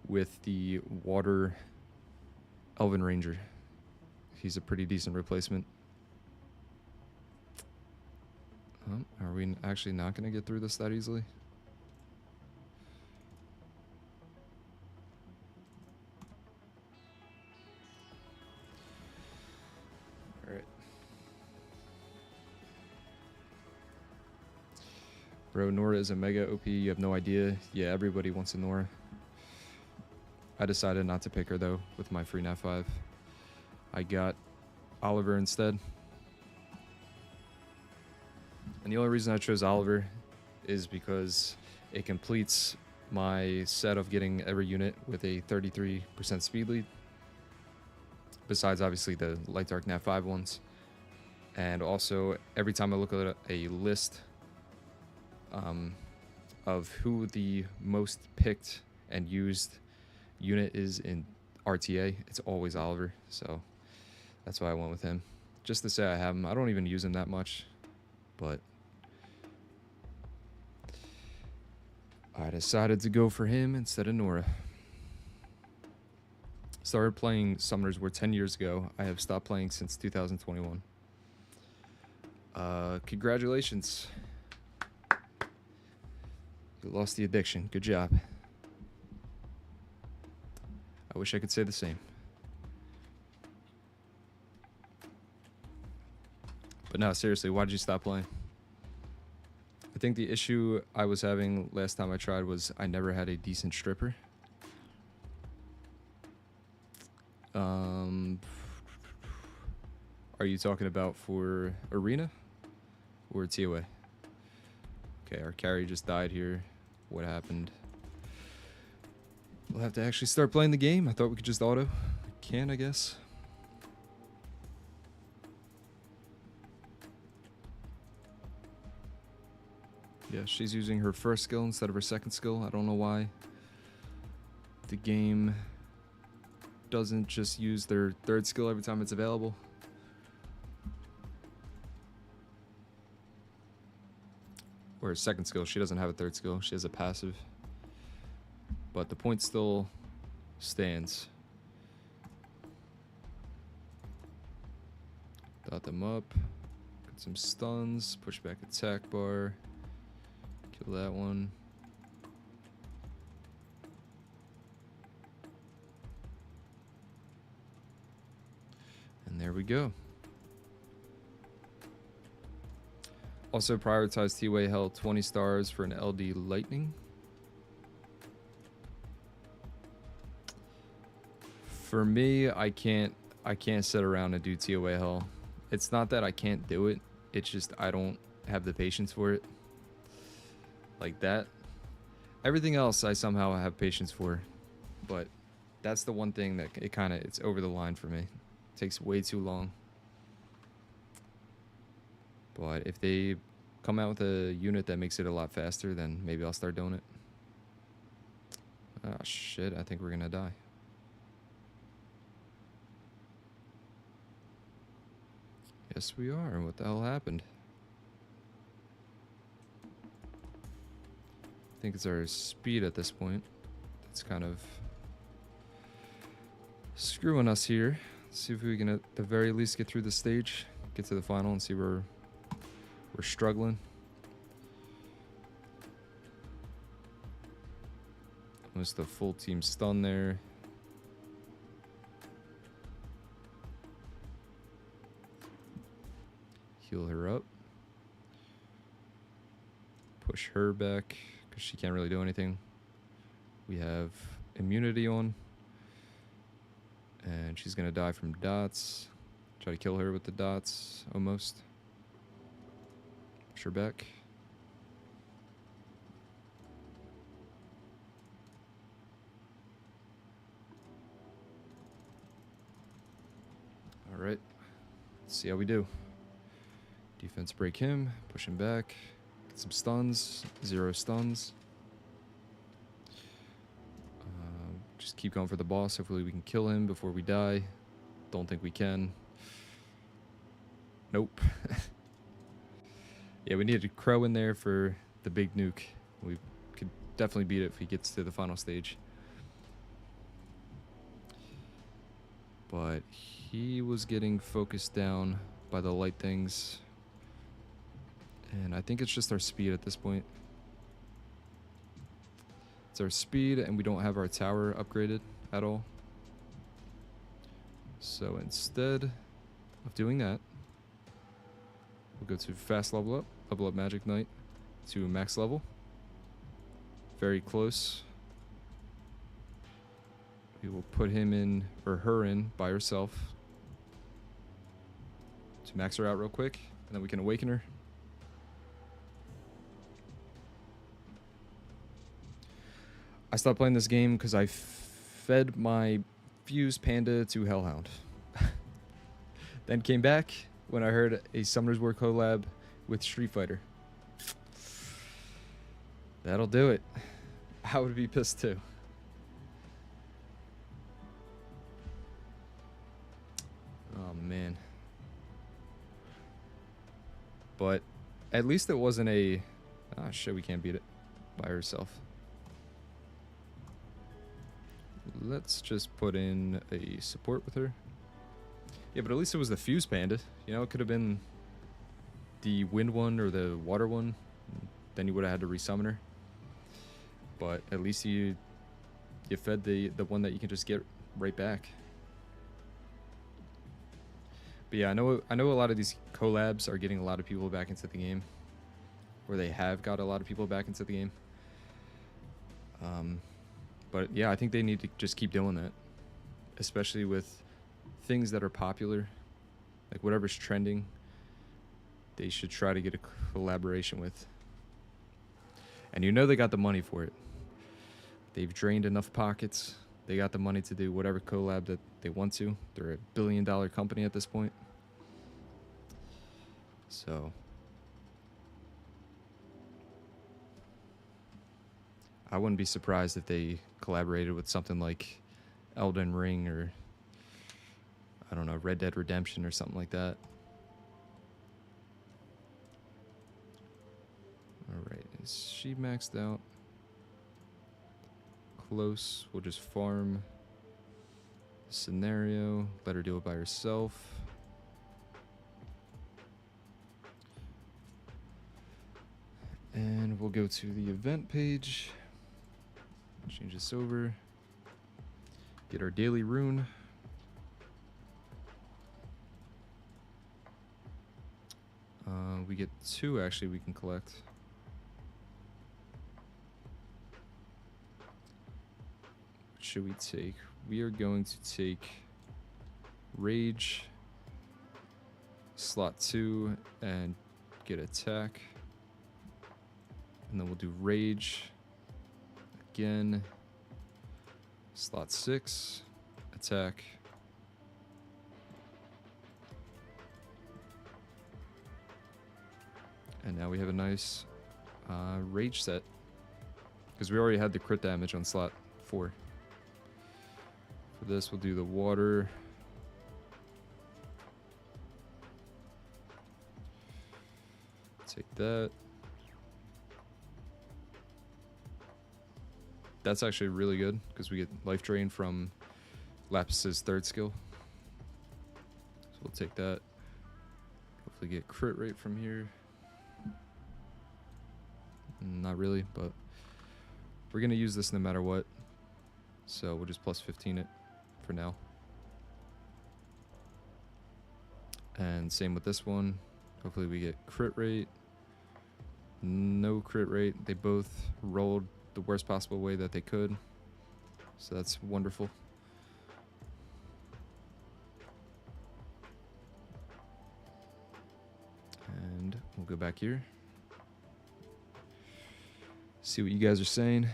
with the Water Elven Ranger. He's a pretty decent replacement. Are we actually not going to get through this that easily? Alright. Bro, Nora is a mega OP. You have no idea. Yeah, everybody wants a Nora. I decided not to pick her, though, with my free Nat 5. I got Oliver instead. And the only reason I chose Oliver is because it completes my set of getting every unit with a 33% speed lead. Besides, obviously, the Light Dark Nat 5 ones. And also, every time I look at a list of who the most picked and used unit is in RTA, it's always Oliver. So that's why I went with him. Just to say I have him. I don't even use him that much. But I decided to go for him instead of Nora. Started playing Summoners War 10 years ago. I have stopped playing since 2021. Congratulations. You lost the addiction. Good job. I wish I could say the same. But no, seriously, why did you stop playing? I think the issue I was having last time I tried was I never had a decent stripper. Are you talking about for Arena or TOA? Okay, our carry just died here. What happened? We'll have to actually start playing the game. I thought we could just auto. Can, I guess. Yeah, she's using her first skill instead of her second skill. I don't know why. The game doesn't just use their third skill every time it's available. Or her second skill. She doesn't have a third skill. She has a passive. But the point still stands. Dot them up. Get some stuns. Push back attack bar. Kill that one. And there we go. Also prioritize T-Way held 20 stars for an LD Lightning. For me, I can't sit around and do TOA hell. It's not that I can't do it. It's just I don't have the patience for it. Like that. Everything else I somehow have patience for. But that's the one thing that it's over the line for me. It takes way too long. But if they come out with a unit that makes it a lot faster, then maybe I'll start doing it. Ah, shit, I think we're gonna die. Yes, we are. What the hell happened? I think it's our speed at this point. It's kind of screwing us here. Let's see if we can at the very least get through the stage, get to the final, and see where we're struggling. Almost the full team stun there. Heal her up. Push her back because she can't really do anything. We have immunity on. And she's going to die from dots. Try to kill her with the dots, almost. Push her back. Alright. Let's see how we do. Defense break him. Push him back. Get some stuns. 0 stuns. Just keep going for the boss. Hopefully we can kill him before we die. Don't think we can. Nope. Yeah, we needed Crow in there for the big nuke. We could definitely beat it if he gets to the final stage. But he was getting focused down by the light things. And I think it's just our speed at this point. It's our speed, and we don't have our tower upgraded at all. So instead of doing that, we'll go to fast level up Magic Knight to max level. Very close. We will put him in, or her in, by herself. To max her out real quick, and then we can awaken her. I stopped playing this game because I fed my Fuse Panda to Hellhound. Then came back when I heard a Summoner's War collab with Street Fighter. That'll do it. I would be pissed too. Oh man. But at least it wasn't a... Ah shit, we can't beat it by herself. Let's just put in a support with her. Yeah, but at least it was the Fuse Panda. You know, it could have been the wind one or the water one. Then you would have had to resummon her. But at least you fed the one that you can just get right back. But yeah, I know a lot of these collabs are getting a lot of people back into the game. Or they have got a lot of people back into the game. But yeah, I think they need to just keep doing that. Especially with things that are popular. Like whatever's trending, they should try to get a collaboration with. And you know they got the money for it. They've drained enough pockets. They got the money to do whatever collab that they want to. They're a billion-dollar company at this point. So I wouldn't be surprised if they collaborated with something like Elden Ring or, I don't know, Red Dead Redemption or something like that. Alright, is she maxed out? Close. We'll just farm the scenario. Let her do it by herself. And we'll go to the event page. Change this over. Get our daily rune. We get 2 actually we can collect. What should we take? We are going to take Rage, slot 2, and get attack. And then we'll do Rage again, slot 6, attack. And now we have a nice Rage set, because we already had the crit damage on slot 4. For this, we'll do the water. Take that. That's actually really good, because we get life drain from Lapis's 3rd skill. So we'll take that. Hopefully get crit rate from here. Not really, but we're going to use this no matter what. So we'll just plus 15 it for now. And same with this one. Hopefully we get crit rate. No crit rate. They both rolled the worst possible way that they could. So that's wonderful. And we'll go back here. See what you guys are saying.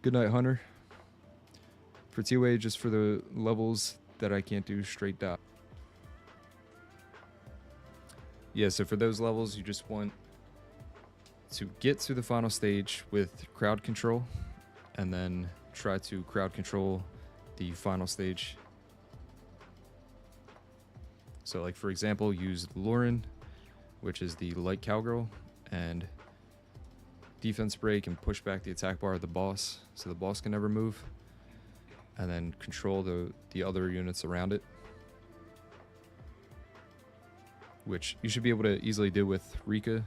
Good night, Hunter. For TOA, just for the levels that I can't do straight dot. Yeah, so for those levels, you just want to get to the final stage with crowd control, and then try to crowd control the final stage. So like for example, use Lauren, which is the light cowgirl, and defense break and push back the attack bar of the boss so the boss can never move, and then control the other units around it, which you should be able to easily do with Rika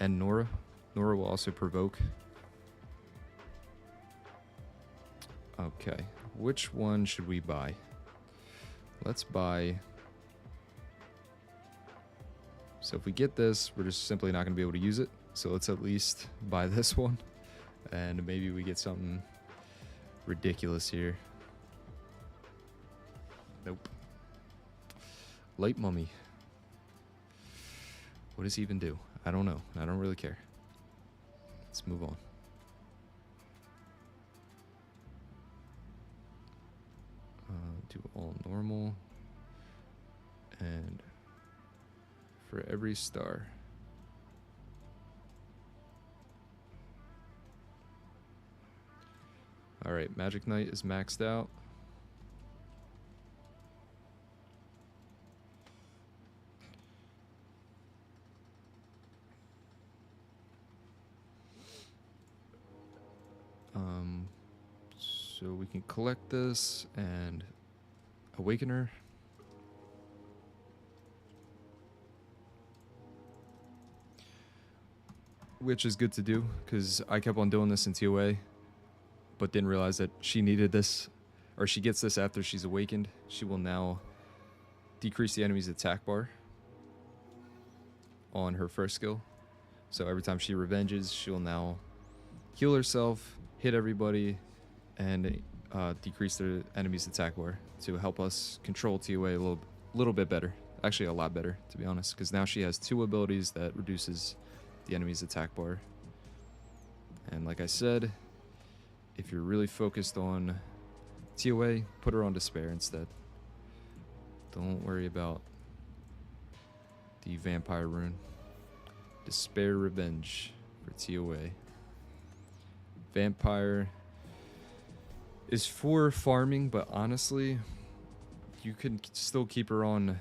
and Nora. Nora will also provoke. Okay, which one should we buy? Let's buy... So if we get this, we're just simply not going to be able to use it. So let's at least buy this one. And maybe we get something ridiculous here. Nope. Light mummy. What does he even do? I don't know. I don't really care. Let's move on. Do all normal. And for every star. Alright, Magic Knight is maxed out. So we can collect this and awaken her. Which is good to do, because I kept on doing this in TOA, but didn't realize that she needed this, or she gets this after she's awakened. She will now decrease the enemy's attack bar on her first skill. So every time she revenges, she'll now heal herself, hit everybody, and decrease the enemy's attack bar to help us control TOA a little bit better. Actually, a lot better, to be honest, because now she has 2 abilities that reduces the enemy's attack bar. And like I said, if you're really focused on TOA, put her on Despair instead. Don't worry about the Vampire rune. Despair Revenge. for TOA. Vampire is for farming, but honestly, you can still keep her on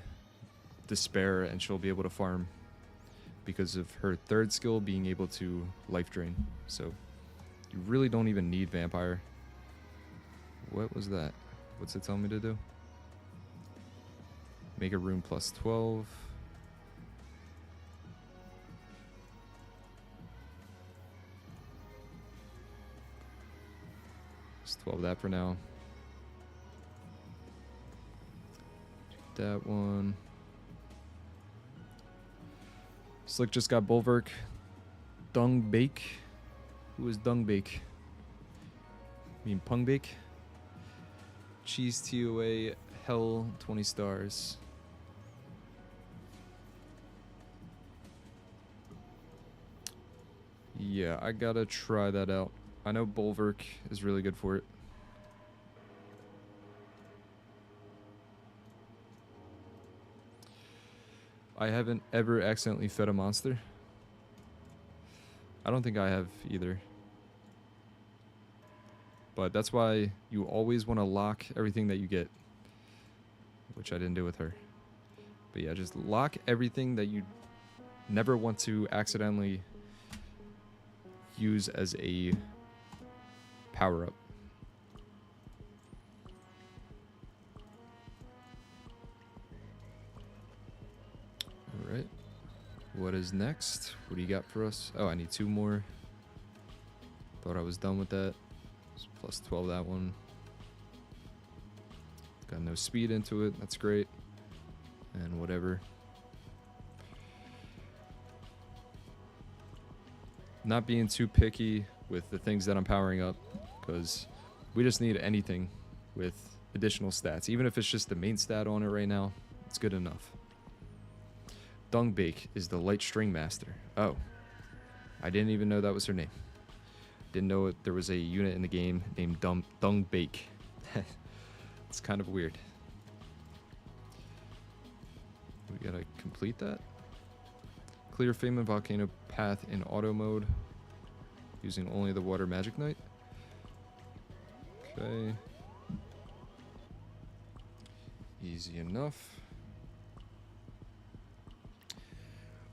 Despair and she'll be able to farm because of her third skill being able to life drain. So you really don't even need Vampire. What was that? What's it telling me to do? Make a rune plus 12. Just 12 that for now. Do that one. Slick just got Bulwark. Dung Bake. Who is Dung Bake? I mean Pung Bake. Cheese TOA. Hell 20 stars. Yeah, I gotta try that out. I know Bulwark is really good for it. I haven't ever accidentally fed a monster. I don't think I have either. But that's why you always want to lock everything that you get. Which I didn't do with her. But yeah, just lock everything that you never want to accidentally use as a power-up. Alright. What is next? What do you got for us? Oh, I need 2 more. Thought I was done with that. It's plus 12 that one. Got no speed into it. That's great. And whatever. Not being too picky with the things that I'm powering up, because we just need anything with additional stats. Even if it's just the main stat on it right now, it's good enough. Dung Bake is the light string master. Oh, I didn't even know that was her name. Didn't know there was a unit in the game named Dung Bake. It's kind of weird. We gotta complete that. Clear Fame and Volcano Path in auto mode, using only the Water Magic Knight. Okay. Easy enough.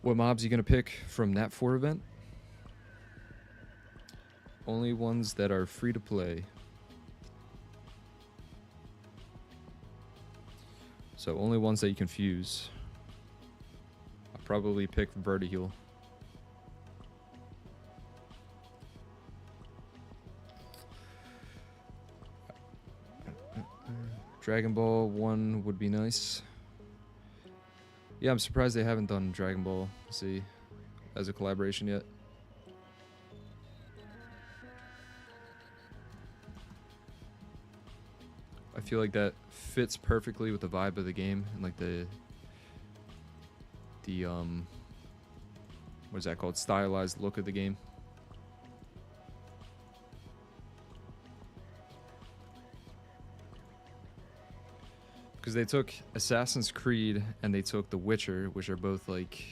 What mobs are you gonna pick from that 4 event? Only ones that are free to play. So only ones that you can fuse. I'll probably pick Vertiheal. Dragon Ball 1 would be nice. Yeah, I'm surprised they haven't done Dragon Ball Z as a collaboration yet. I feel like that fits perfectly with the vibe of the game and like the what is that called? Stylized look of the game. Because they took Assassin's Creed and they took The Witcher, which are both like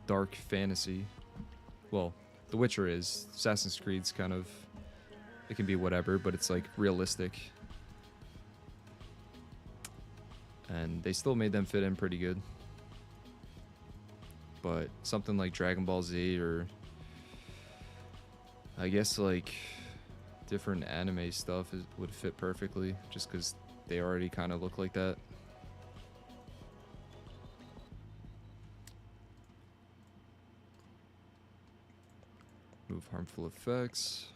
dark fantasy. Well, The Witcher is. Assassin's Creed's kind of, it can be whatever, but it's like realistic. And they still made them fit in pretty good. But something like Dragon Ball Z, or I guess like different anime stuff would fit perfectly, just because they already kind of look like that. Move harmful effects.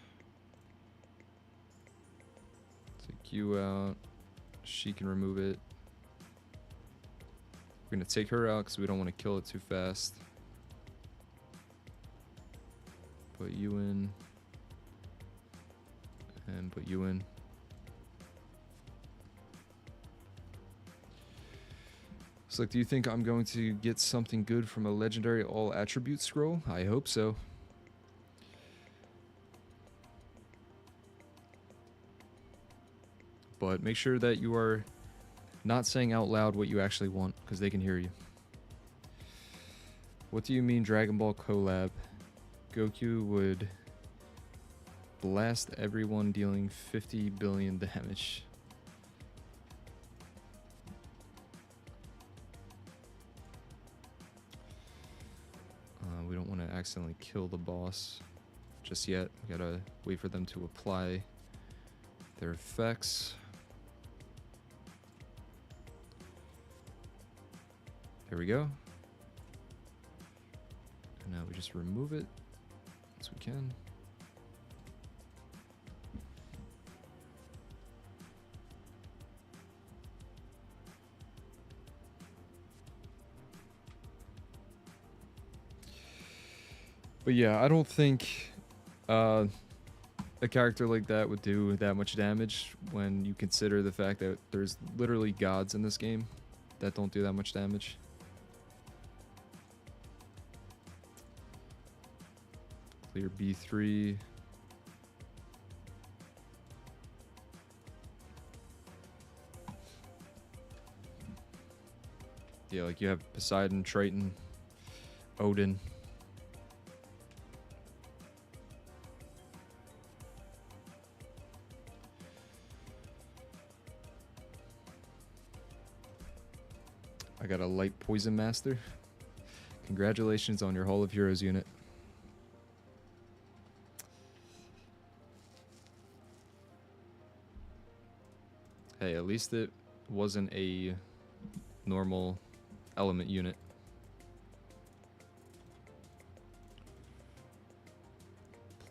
Take you out. She can remove it. We're going to take her out because we don't want to kill it too fast. Put you in. And put you in. So, like, do you think I'm going to get something good from a legendary all attribute scroll? I hope so. But make sure that you are not saying out loud what you actually want, because they can hear you. What do you mean Dragon Ball collab? Goku would blast everyone, dealing 50 billion damage. We don't want to accidentally kill the boss just yet. We gotta wait for them to apply their effects. There we go. And now we just remove it as we can. But yeah, I don't think a character like that would do that much damage when you consider the fact that there's literally gods in this game that don't do that much damage. Clear B3. Yeah, like you have Poseidon, Triton, Odin. I got a light poison master. Congratulations on your Hall of Heroes unit. Hey, at least it wasn't a normal element unit.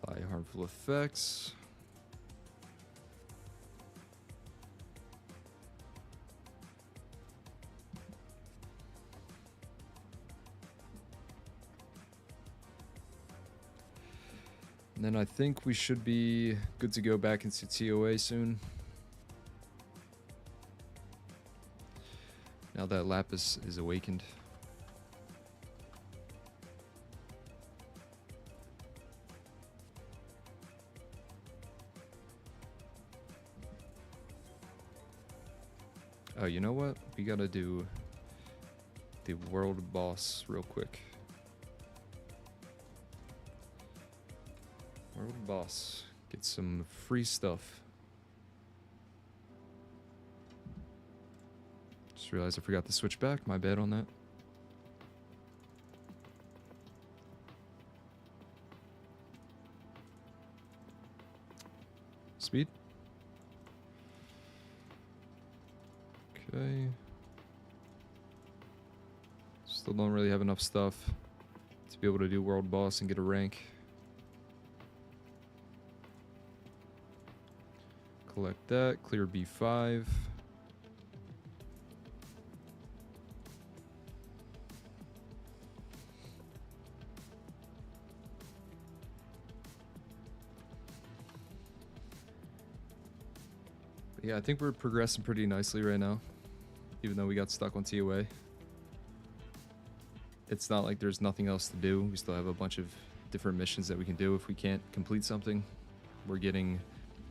Apply harmful effects. And then I think we should be good to go back into TOA soon. Now that Lapis is awakened. Oh, you know what? We gotta do the world boss real quick. World boss. Get some free stuff. Just realized I forgot to switch back. My bad on that. Speed. Okay. Still don't really have enough stuff to be able to do world boss and get a rank. Collect that. Clear B5. But yeah, I think we're progressing pretty nicely right now, even though we got stuck on TOA. It's not like there's nothing else to do. We still have a bunch of different missions that we can do if we can't complete something. We're getting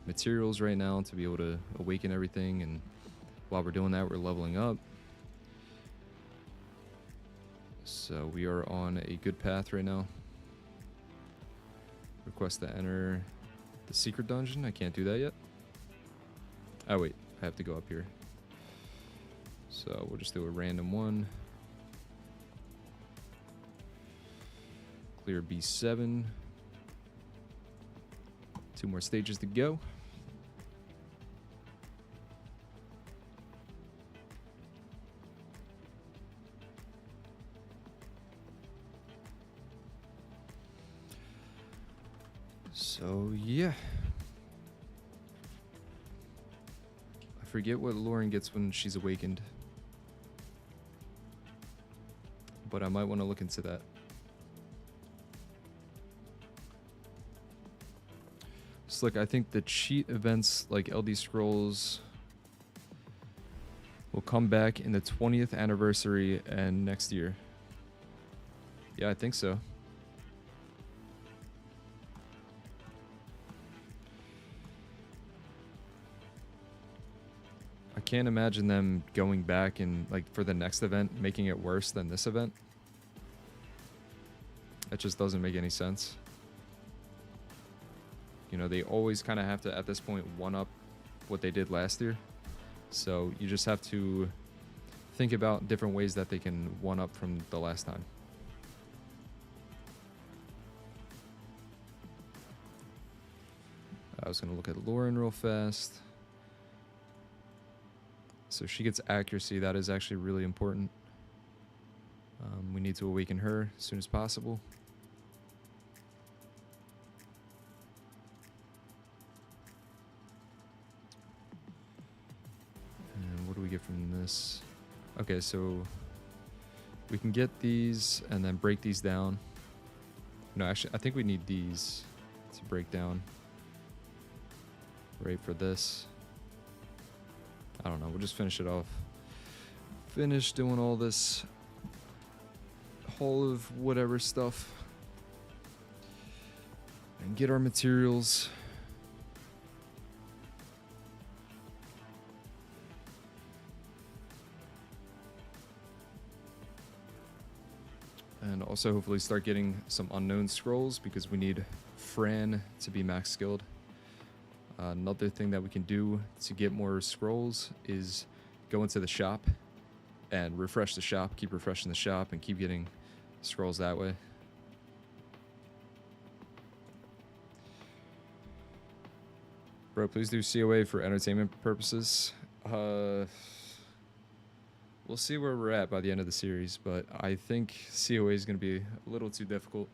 materials right now to be able to awaken everything, and while we're doing that, we're leveling up. So we are on a good path right now. Request to enter the secret dungeon. I can't do that yet. Oh wait, I have to go up here. So we'll just do a random one. Clear B7. 2 more stages to go. So yeah, I forget what Lauren gets when she's awakened, but I might want to look into that. So look, I think the cheat events like LD Scrolls will come back in the 20th anniversary and next year. Yeah, I think so. I can't imagine them going back and like for the next event making it worse than this event. It just doesn't make any sense. You know, they always kind of have to, at this point, one-up what they did last year. So you just have to think about different ways that they can one-up from the last time. I was going to look at Lauren real fast. So she gets accuracy. That is actually really important. We need to awaken her as soon as possible. And what do we get from this? Okay, so we can get these and then break these down. No, actually, I think we need these to break down. Right, for this. I don't know, we'll just finish it off. Finish doing all this whole of whatever stuff. And get our materials. And also hopefully start getting some unknown scrolls because we need Fran to be max skilled. Another thing that we can do to get more scrolls is go into the shop and refresh the shop, keep refreshing the shop, and keep getting scrolls that way. Bro, please do COA for entertainment purposes. We'll see where we're at by the end of the series, but I think COA is going to be a little too difficult.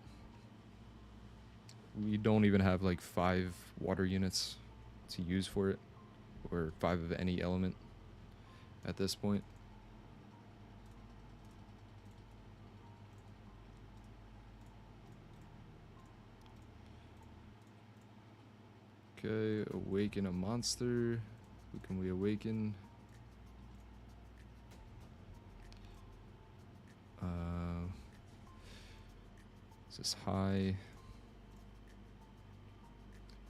We don't even have like 5 water units to use for it, or 5 of any element at this point. Okay, awaken a monster. Who can we awaken? Is this high?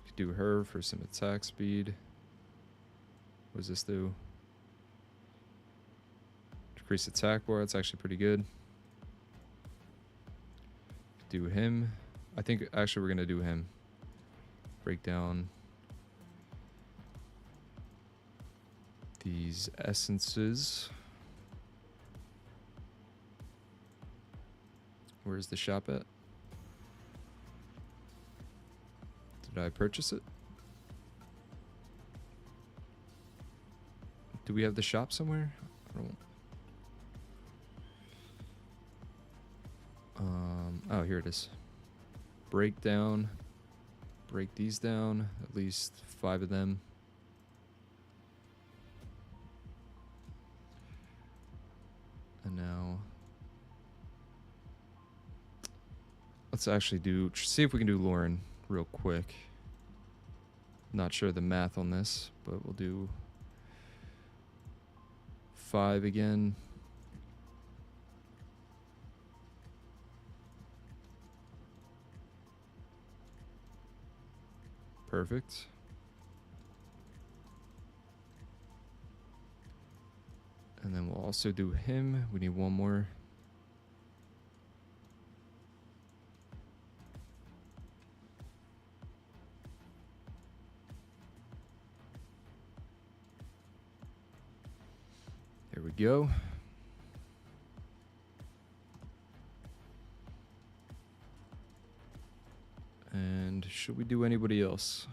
Could do her for some attack speed. What does this do? Decrease attack bar. That's actually pretty good. Do him. I think actually we're gonna do him. Break down these essences. Where's the shop at? Did I purchase it? Do we have the shop somewhere? I don't. Oh, here it is. Break down. Break these down. At least 5 of them. And now let's actually see if we can do Lauren real quick. Not sure the math on this, but we'll do 5 again. Perfect. And then we'll also do him. We need 1 more. There we go. And should we do anybody else?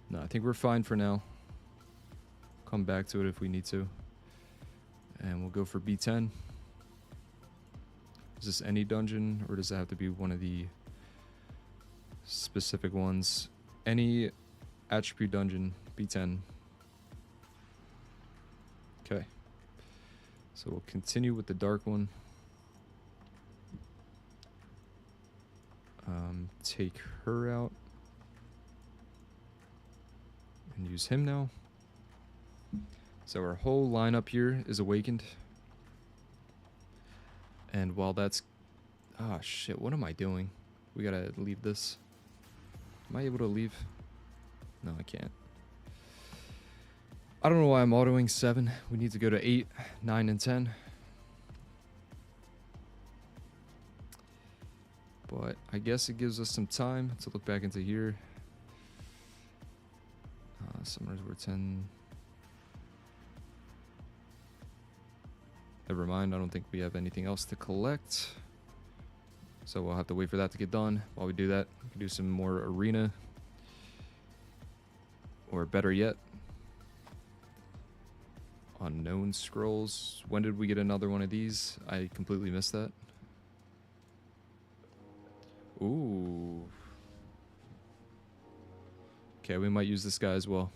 No, I think we're fine for now. Come back to it if we need to. And we'll go for B10. Is this any dungeon, or does it have to be one of the specific ones? Any attribute dungeon, B10. Okay. So we'll continue with the dark one. Take her out. And use him now. So our whole lineup here is awakened. And while that's... Ah, shit, what am I doing? We gotta leave this. Am I able to leave? No, I can't. I don't know why I'm autoing 7. We need to go to 8, 9, and 10. But I guess it gives us some time to look back into here. Summoners were 10. Never mind, I don't think we have anything else to collect. So we'll have to wait for that to get done. While we do that, we can do some more arena. Or better yet, unknown scrolls. When did we get another one of these? I completely missed that. Ooh. Okay, we might use this guy as well.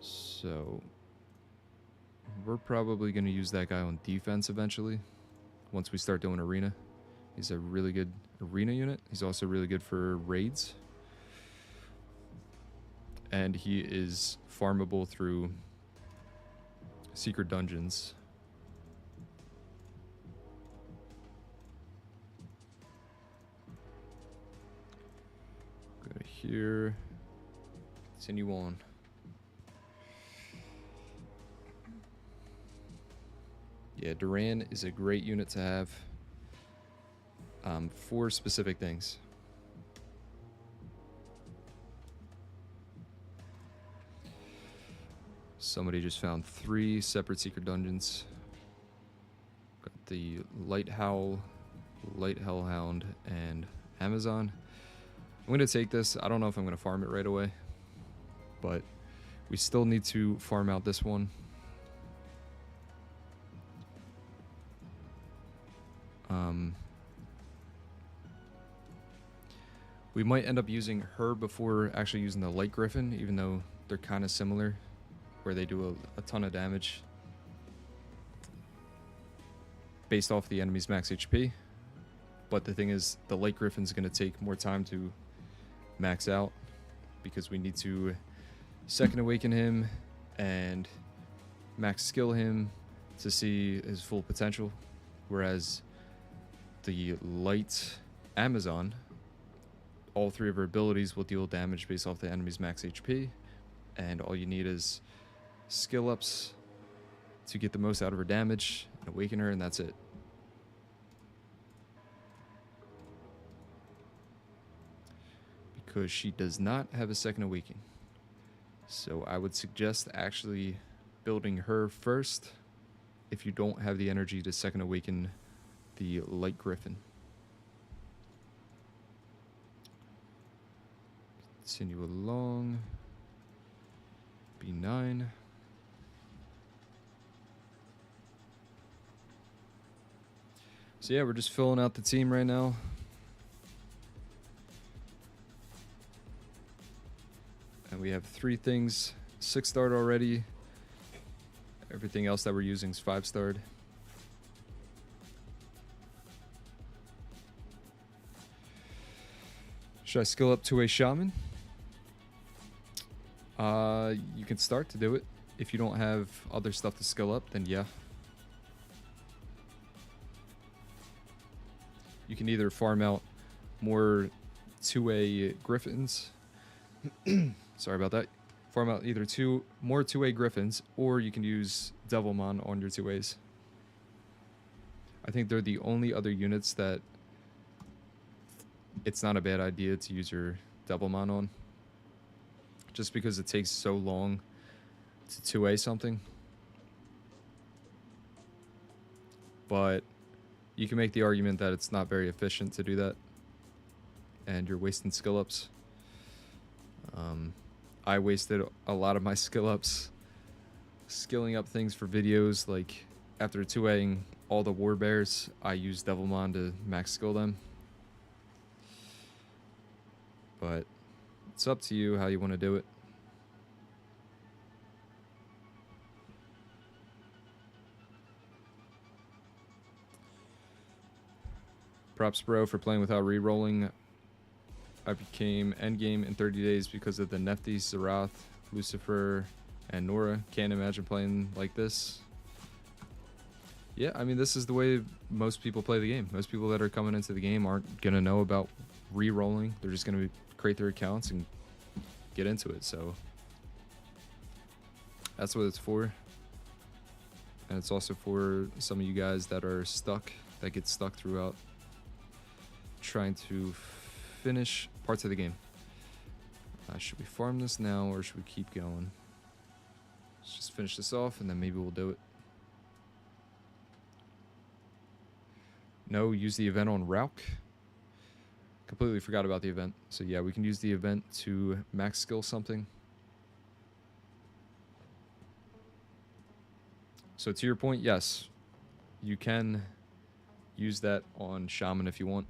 So we're probably going to use that guy on defense eventually. Once we start doing arena. He's a really good arena unit. He's also really good for raids. And he is farmable through secret dungeons. Go to here. Continue on. Yeah, Duran is a great unit to have for specific things. Somebody just found 3 separate secret dungeons. Got the Light Howl, Light Hellhound, and Amazon. I'm going to take this. I don't know if I'm going to farm it right away, but we still need to farm out this one. We might end up using her before actually using the Light Griffin, even though they're kind of similar, where they do a ton of damage based off the enemy's max HP. But the thing is, the Light Griffin's going to take more time to max out because we need to second awaken him and max skill him to see his full potential. Whereas the Light Amazon, all 3 of her abilities will deal damage based off the enemy's max HP, and all you need is skill ups to get the most out of her damage and awaken her, and that's it. Because she does not have a second awaken. So I would suggest actually building her first if you don't have the energy to second awaken the Light Griffin. Continue along. B9. So yeah, we're just filling out the team right now. And we have 3 things 6-starred already. Everything else that we're using is 5-starred. Should I skill up to a shaman? You can start to do it. If you don't have other stuff to skill up, then yeah. You can either farm out more 2A Griffins. Sorry about that. Farm out either more 2A Griffins, or you can use Devilmon on your 2As. I think they're the only other units that it's not a bad idea to use your Devilmon on. Just because it takes so long to 2A something. But you can make the argument that it's not very efficient to do that. And you're wasting skill ups. I wasted a lot of my skill ups skilling up things for videos. Like after 2Aing all the War Bears, I used Devilmon to max skill them. But it's up to you how you want to do it. Props bro for playing without re-rolling. I became endgame in 30 days because of the Nefty, Zerath, Lucifer, and Nora. Can't imagine playing like this. Yeah, I mean, this is the way most people play the game. Most people that are coming into the game aren't going to know about re-rolling. They're just going to create their accounts and get into it. So that's what it's for. And it's also for some of you guys that are stuck, that get stuck throughout trying to finish parts of the game. Should we farm this now or should we keep going? Let's just finish this off and then maybe we'll do it. No, use the event on Rauk. Completely forgot about the event. So yeah, we can use the event to max skill something. So to your point, yes, you can use that on Shaman if you want.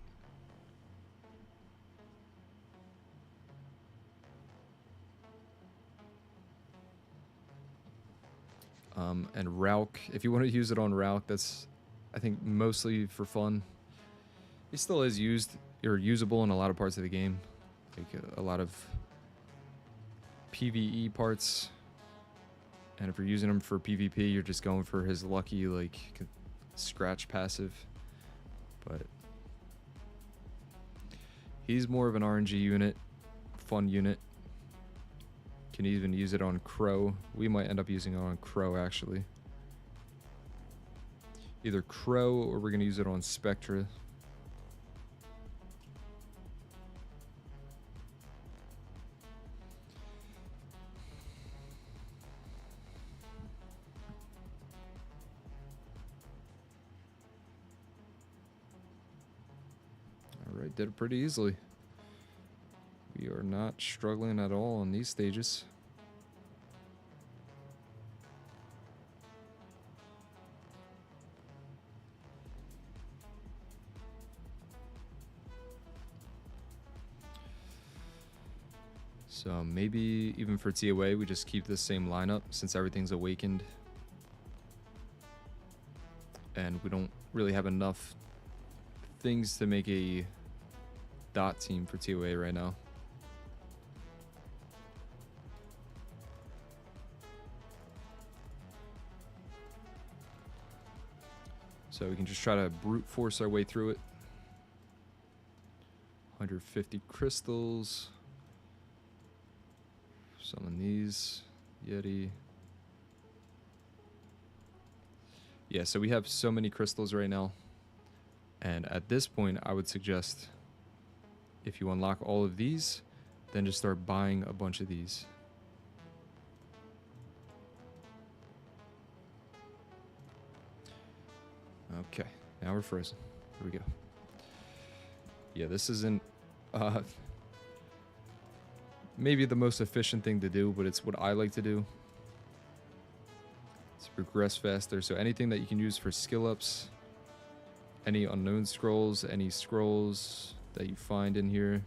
And Rauk, if you want to use it on Rauk, that's, I think, mostly for fun. It still is used or usable in a lot of parts of the game, like a lot of PvE parts. And if you're using him for PvP, you're just going for his lucky, like, scratch passive. But he's more of an RNG unit, fun unit. Can even use it on Crow. We might end up using it on Crow, actually. Either Crow or we're going to use it on Spectra. Alright, did it pretty easily. We are not struggling at all on these stages. So maybe even for TOA we just keep the same lineup since everything's awakened. And we don't really have enough things to make a dot team for TOA right now. So we can just try to brute force our way through it. 150 crystals. Summon these. Yeti. Yeah, so we have so many crystals right now. And at this point, I would suggest if you unlock all of these, then just start buying a bunch of these. Okay, now we're frozen. Here we go. Yeah, this isn't maybe the most efficient thing to do, but it's what I like to do. To progress faster. So anything that you can use for skill ups, any unknown scrolls, any scrolls that you find in here,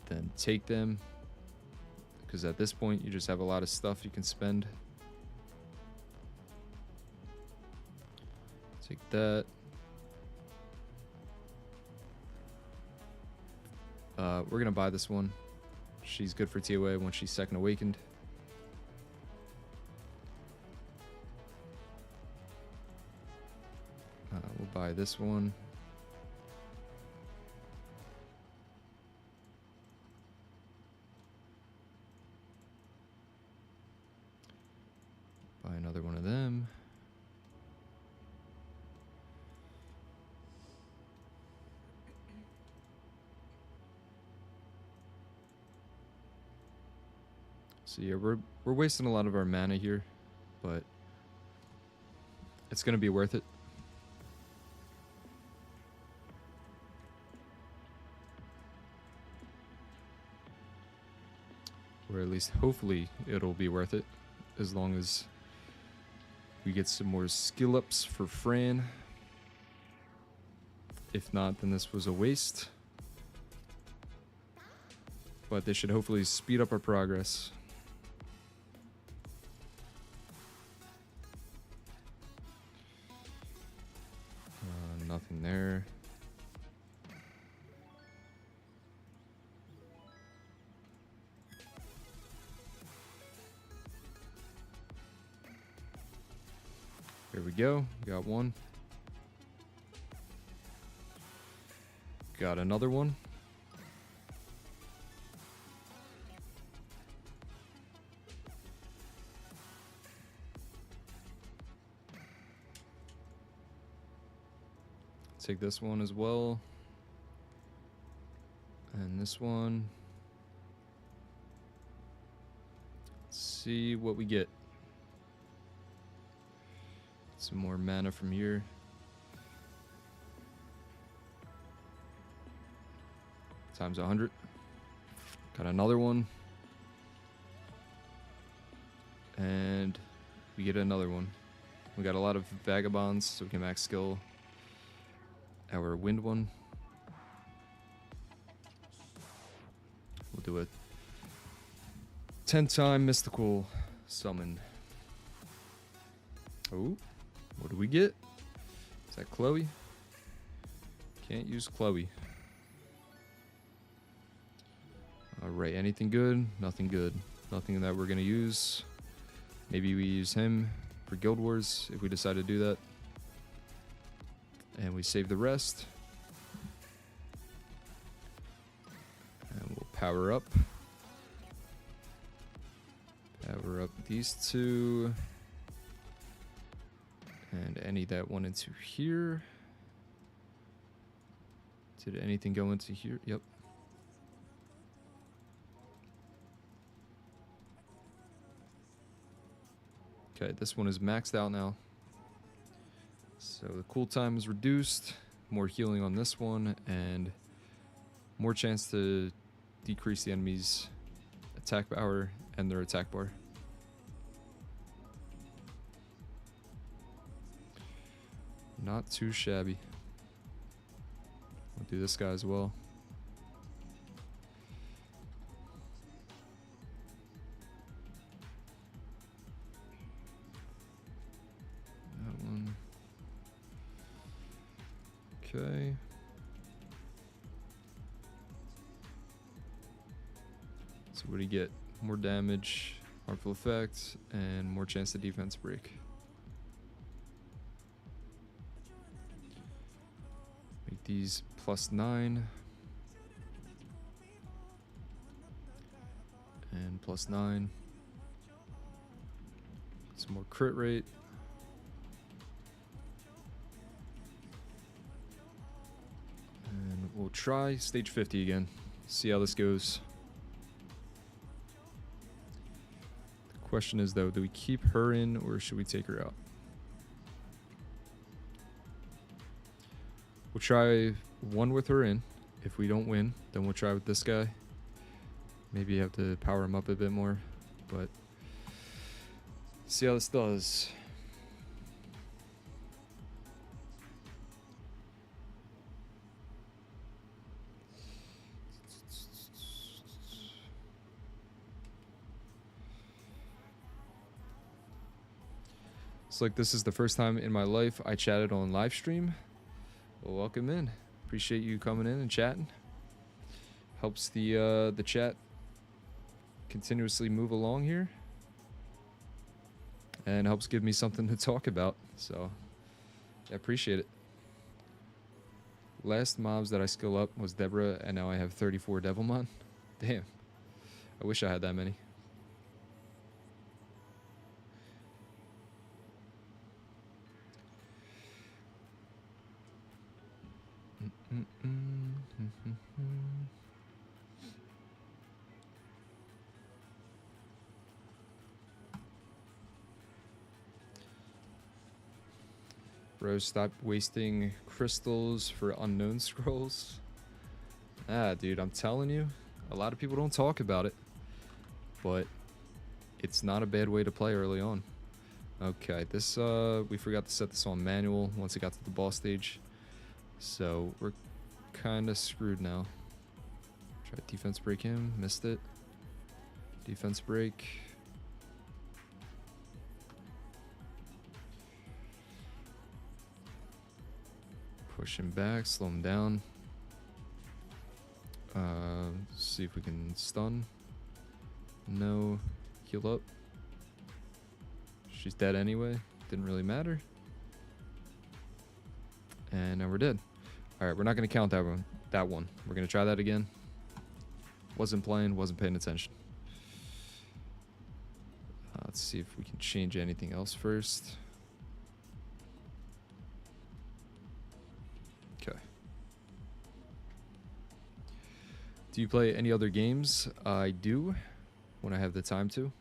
then take them. Because at this point, you just have a lot of stuff you can spend. Take that. We're gonna buy this one. She's good for TOA when she's second awakened. We'll buy this one. Buy another one of them. So yeah, we're wasting a lot of our mana here, but it's gonna be worth it. Or at least hopefully it'll be worth it, as long as we get some more skill ups for Fran. If not, then this was a waste. But they should hopefully speed up our progress. Nothing there. There we go. Got one. Got another one. Take this one as well. And this one. Let's see what we get. Some more mana from here. Times 100. Got another one. And we get another one. We got a lot of vagabonds, so we can max skill our wind one. We'll do a 10-time mystical summon. Oh, what do we get? Is that Chloe? Can't use Chloe. Alright, anything good? Nothing good. Nothing that we're gonna use. Maybe we use him for Guild Wars if we decide to do that. And we save the rest. And we'll power up. Power up these two. And any that went into here. Did anything go into here? Yep. Okay, this one is maxed out now. So the cool time is reduced, more healing on this one, and more chance to decrease the enemy's attack power and their attack bar. Not too shabby. We'll do this guy as well. Okay. So what do you get? More damage, harmful effect, and more chance to defense break. Make these +9. And +9. Some more crit rate. And we'll try stage 50 again. See how this goes. The question is though, do we keep her in or should we take her out? We'll try one with her in. If we don't win, then we'll try with this guy. Maybe you have to power him up a bit more, but see how this does. It's like this is the first time in my life I chatted on live stream. Well, welcome in. Appreciate you coming in and chatting. Helps the chat continuously move along here, and helps give me something to talk about. So, I appreciate it. Last mobs that I skill up was Deborah, and now I have 34 Devilmon. Damn. I wish I had that many. Bro, stop wasting crystals for unknown scrolls. Ah, dude, I'm telling you, a lot of people don't talk about it, but it's not a bad way to play early on. Okay, this, we forgot to set this on manual once it got to the boss stage. So, we're kind of screwed now. Try defense break him, missed it. Defense break. Push him back, slow him down. See if we can stun. No. Heal up. She's dead anyway. Didn't really matter. And now we're dead. Alright, we're not going to count that one. We're going to try that again. Wasn't playing, wasn't paying attention. Let's see if we can change anything else first. Do you play any other games? I do, when I have the time to.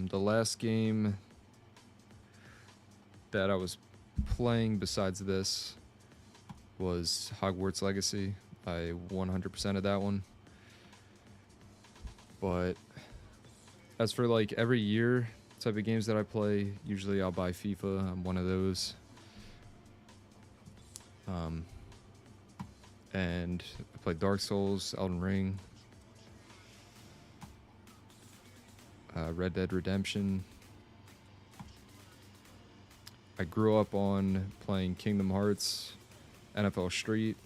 The last game that I was playing besides this was Hogwarts Legacy. I 100%ed that one. But as for like every year type of games that I play, usually I'll buy FIFA. I'm one of those. And I played Dark Souls, Elden Ring, Red Dead Redemption. I grew up on playing Kingdom Hearts, NFL Street,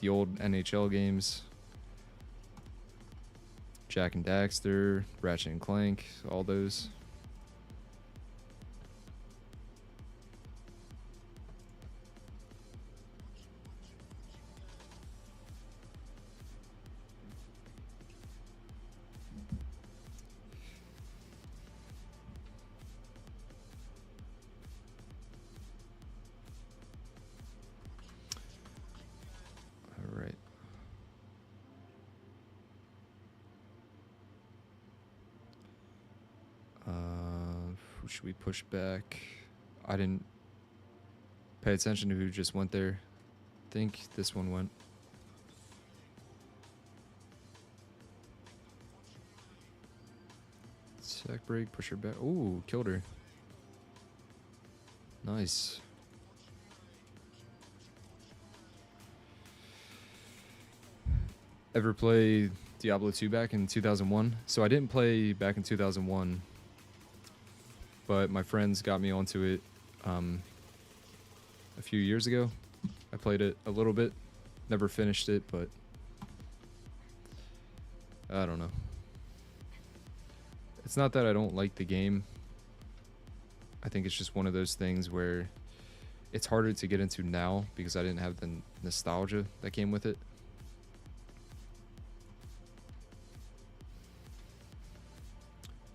the old NHL games, Jak and Daxter, Ratchet and Clank, all those. Who should we push back? I didn't pay attention to who just went there. I think this one went. Sack break, push her back. Ooh, killed her. Nice. Ever play Diablo 2 back in 2001? So I didn't play back in 2001. But my friends got me onto it a few years ago. I played it a little bit, never finished it, but I don't know. It's not that I don't like the game. I think it's just one of those things where it's harder to get into now because I didn't have the nostalgia that came with it.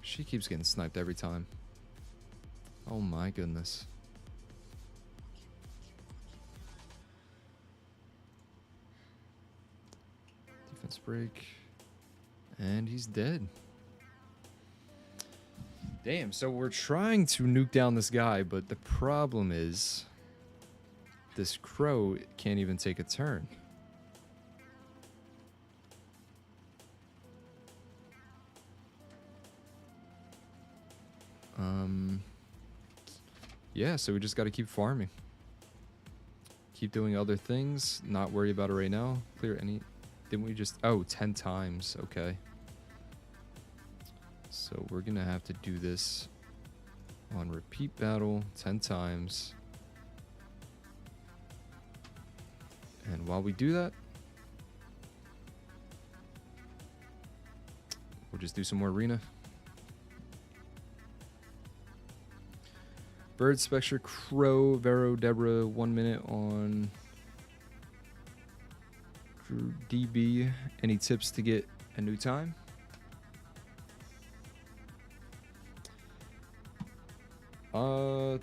She keeps getting sniped every time. Oh my goodness. Defense break. And he's dead. Damn, so we're trying to nuke down this guy, but the problem is this crow can't even take a turn. Yeah, so we just got to keep farming. Keep doing other things, not worry about it right now. Clear any... Didn't we just... Oh, 10 times. Okay. So we're going to have to do this on repeat battle 10 times. And while we do that, we'll just do some more arena. Bird, Spectre, Crow, Vero, Deborah, 1 minute on DB. Any tips to get a new time? Well,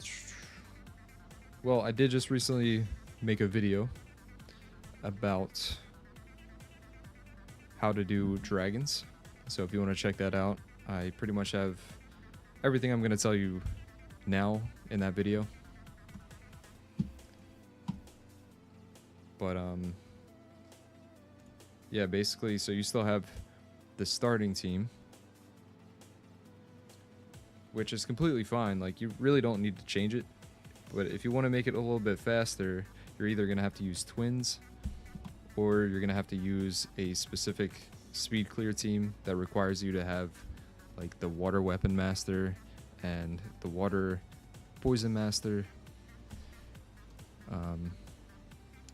I did just recently make a video about how to do dragons. So if you want to check that out, I pretty much have everything I'm going to tell you now in that video. But yeah, basically, so you still have the starting team, which is completely fine. Like, you really don't need to change it. But if you want to make it a little bit faster, you're either going to have to use twins, or you're going to have to use a specific speed clear team that requires you to have like the water weapon master and the water poison master,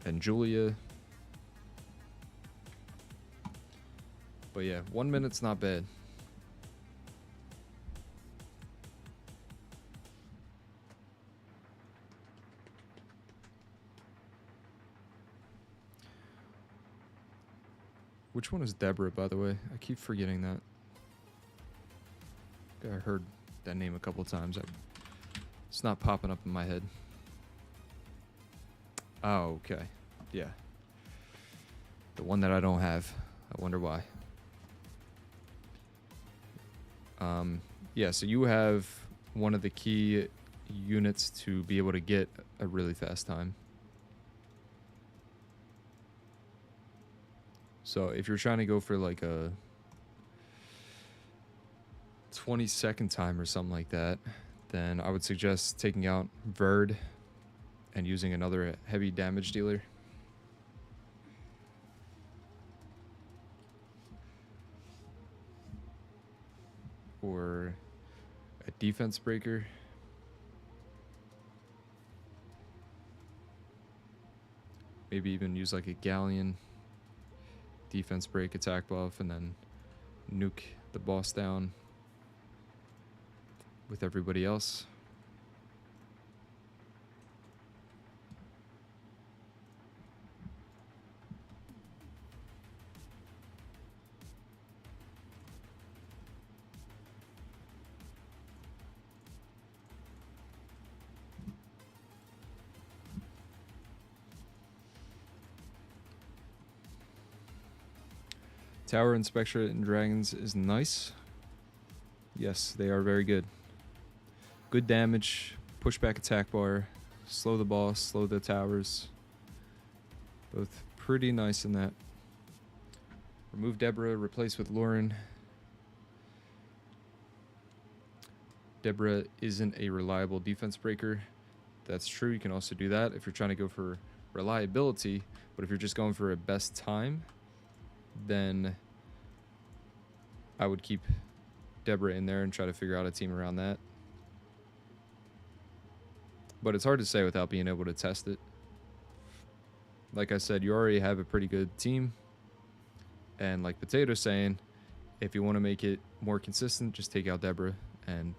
and Julia. But yeah, 1 minute's not bad. Which one is Deborah, by the way? I keep forgetting that. I heard that name a couple times. It's not popping up in my head. Oh, okay. Yeah. The one that I don't have. I wonder why. Yeah, so you have one of the key units to be able to get a really fast time. So if you're trying to go for like a 20-second time or something like that, then I would suggest taking out Verd and using another heavy damage dealer. Or a defense breaker. Maybe even use like a galleon, defense break, attack buff, and then nuke the boss down with everybody else. Tower Inspector and Dragons is nice. Yes, they are very good. Good damage, pushback attack bar, slow the boss, slow the towers. Both pretty nice in that. Remove Deborah, replace with Lauren. Deborah isn't a reliable defense breaker. That's true, you can also do that if you're trying to go for reliability, but if you're just going for a best time, then I would keep Deborah in there and try to figure out a team around that. But it's hard to say without being able to test it. Like I said, you already have a pretty good team. And like Potato's saying, if you want to make it more consistent, just take out Deborah and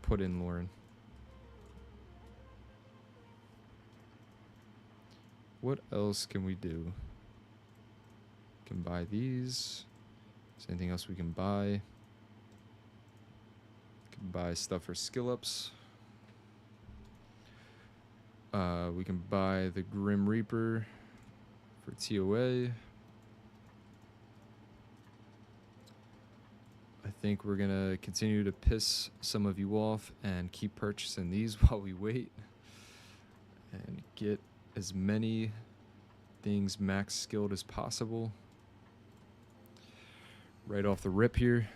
put in Lauren. What else can we do? Can buy these. Is there anything else we can buy? Can buy stuff for skill ups. We can buy the Grim Reaper for TOA. I think we're gonna continue to piss some of you off and keep purchasing these while we wait. And get as many things max skilled as possible. Right off the rip here.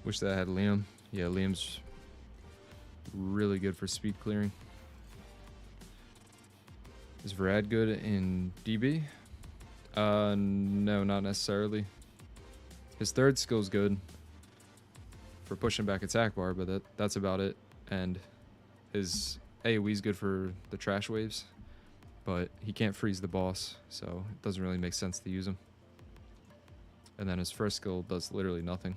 Wish that I had Liam. Yeah, Liam's really good for speed clearing. Is Vrad good in DB? No, not necessarily. His third skill's good for pushing back attack bar, but that's about it. And his AoE's good for the trash waves, but he can't freeze the boss, so it doesn't really make sense to use him. And then his first skill does literally nothing.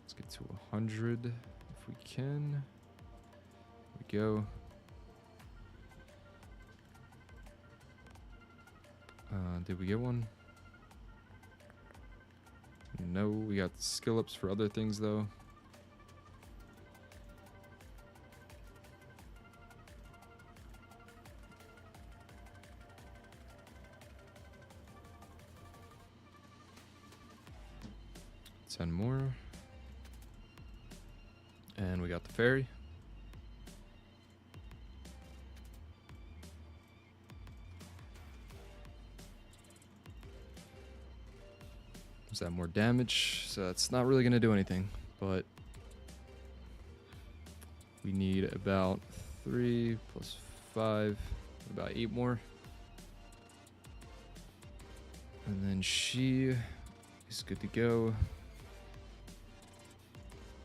Let's get to 100 if we can. There we go. Did we get one? No, we got skill ups for other things though. Ten more. And we got the fairy. Is that more damage? So it's not really going to do anything, but we need about 3 plus 5, about 8 more. And then she is good to go.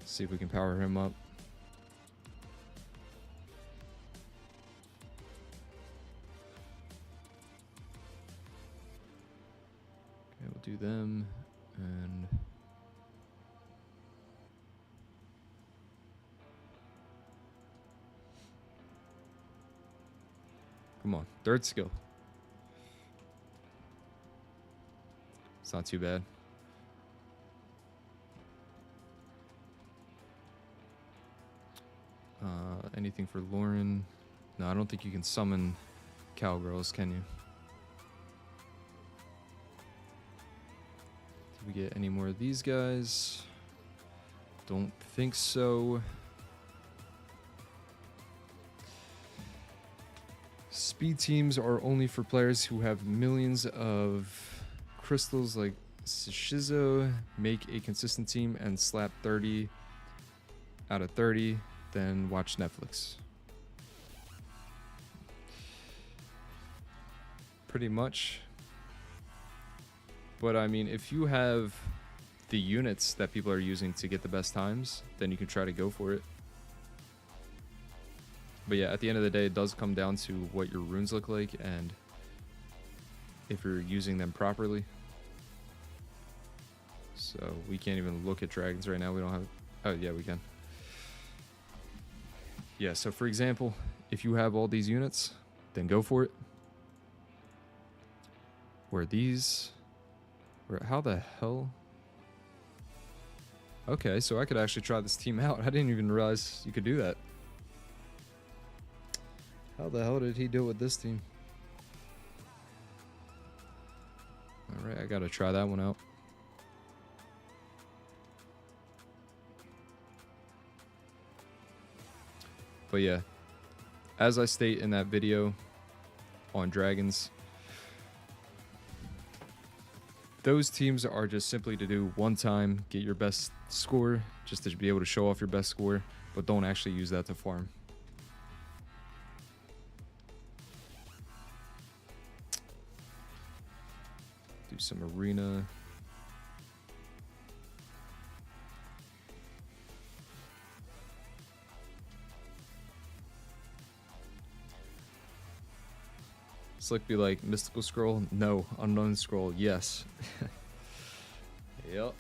See if we can power him up. do them, and come on, third skill. It's not too bad. Anything for Lauren? No, I don't think you can summon cowgirls, can you? Did we get any more of these guys? Don't think so. Speed teams are only for players who have millions of crystals like Shizo. Make a consistent team and slap 30 out of 30, then watch Netflix. Pretty much. But I mean, if you have the units that people are using to get the best times, then you can try to go for it. But yeah, at the end of the day, it does come down to what your runes look like and if you're using them properly. So we can't even look at dragons right now. We don't have... Oh, yeah, we can. Yeah, so for example, if you have all these units, then go for it. Where these... How the hell? Okay, so I could actually try this team out. I didn't even realize you could do that. How the hell did he do it with this team? Alright, I gotta try that one out. But yeah, as I state in that video on dragons, those teams are just simply to do one time, get your best score, just to be able to show off your best score, but don't actually use that to farm. Do some arena. Slick be like, mystical scroll? No. Unknown scroll? Yes. Yep.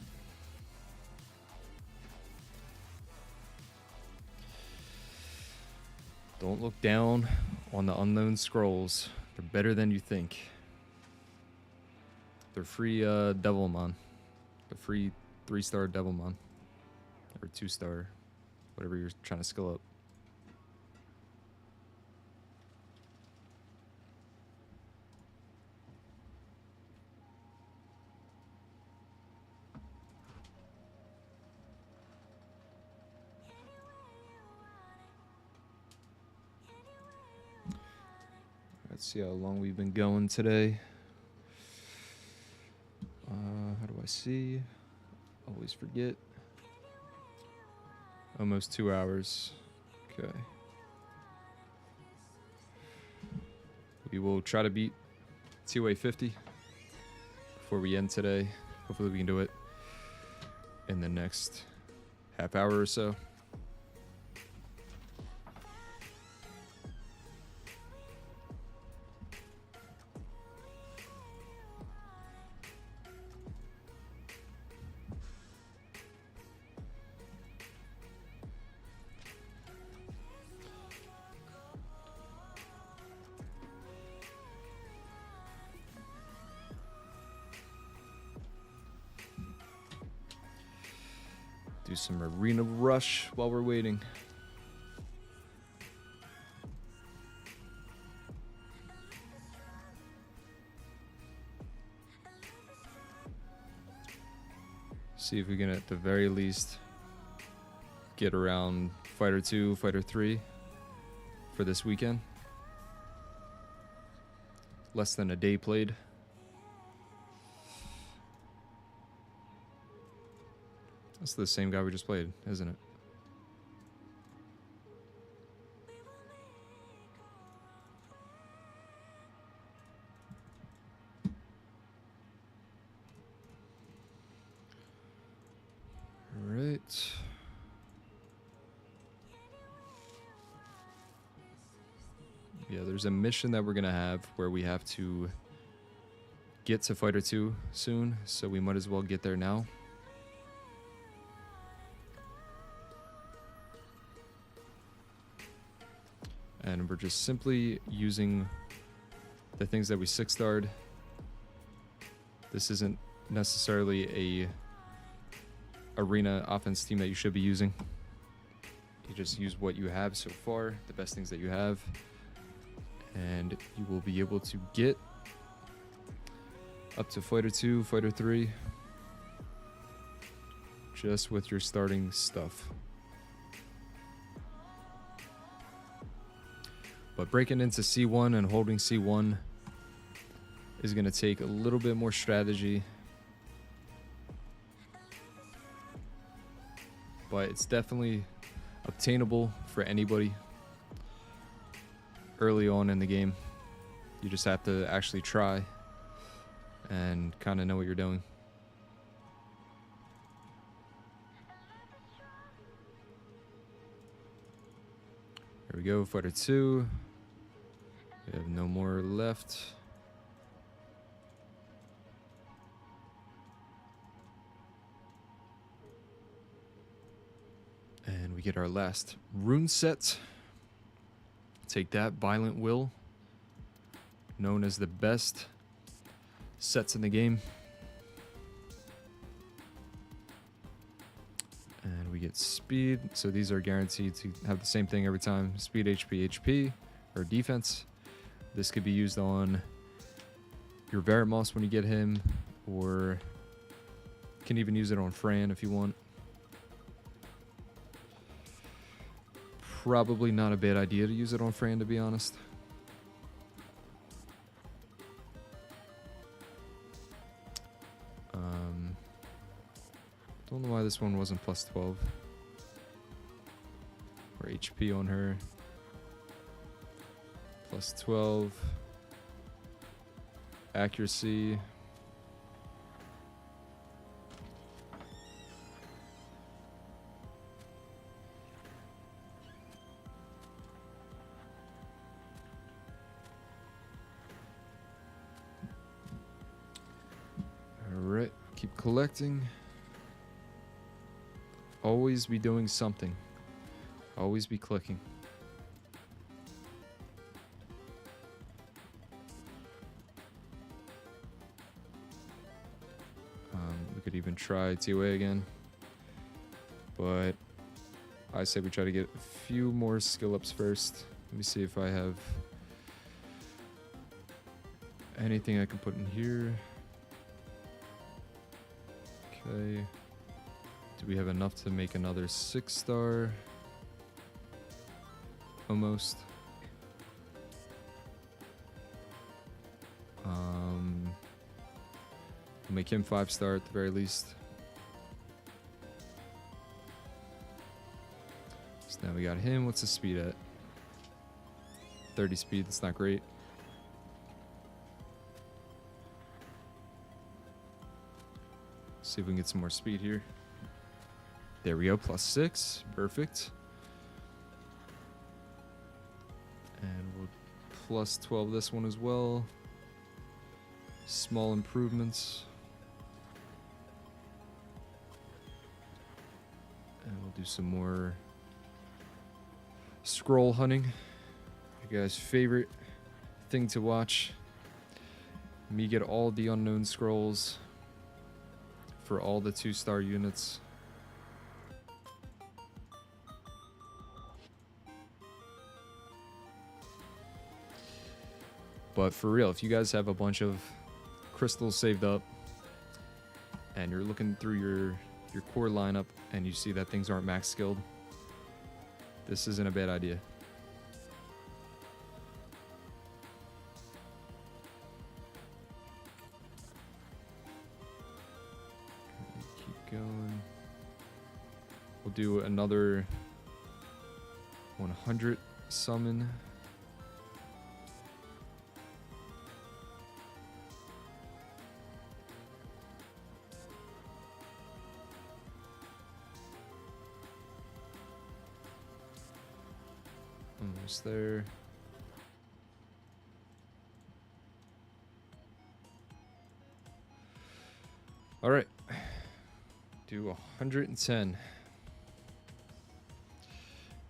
Don't look down on the unknown scrolls. They're better than you think. They're free Devilmon. The free 3-star Devilmon. Or 2-star. Whatever you're trying to skill up. Let's see how long we've been going today. How do I see? Always forget. Almost 2 hours. Okay. We will try to beat TOA 50 before we end today. Hopefully we can do it in the next half hour or so. Do some arena rush while we're waiting. See if we can at the very least get around Fighter 2, Fighter 3 for this weekend. Less than a day played. That's the same guy we just played, isn't it? All right. Yeah, there's a mission that we're gonna have where we have to get to Fighter 2 soon, so we might as well get there now. And we're just simply using the things that we 6-starred. This isn't necessarily a arena offense team that you should be using. You just use what you have so far, the best things that you have, and you will be able to get up to Fighter 2, Fighter 3, just with your starting stuff. But breaking into C1 and holding C1 is going to take a little bit more strategy. But it's definitely obtainable for anybody early on in the game. You just have to actually try and kind of know what you're doing. There we go, Fighter 2. We have no more left. And we get our last rune set. Take that, Violent Will. Known as the best sets in the game. And we get speed. So these are guaranteed to have the same thing every time. Speed, HP, HP, or defense. This could be used on your Verimoss when you get him, or you can even use it on Fran if you want. Probably not a bad idea to use it on Fran, to be honest. Don't know why this one wasn't plus 12. Or HP on her. Plus 12. Accuracy. Alright, keep collecting. Always be doing something. Always be clicking. We could even try TOA again. But I say we try to get a few more skill ups first. Let me see if I have anything I can put in here. Okay. Do we have enough to make another 6-star? Almost. We'll make him 5-star at the very least. So now we got him. What's his speed at? 30 speed. That's not great. See if we can get some more speed here. There we go, plus 6. Perfect. And we'll plus 12 this one as well. Small improvements. And we'll do some more scroll hunting. You guys' favorite thing to watch. Me get all the unknown scrolls for all the 2-star units. But for real, if you guys have a bunch of crystals saved up and you're looking through your core lineup and you see that things aren't max skilled, this isn't a bad idea. Keep going. We'll do another 100 summon. Almost there. All right. Do 110.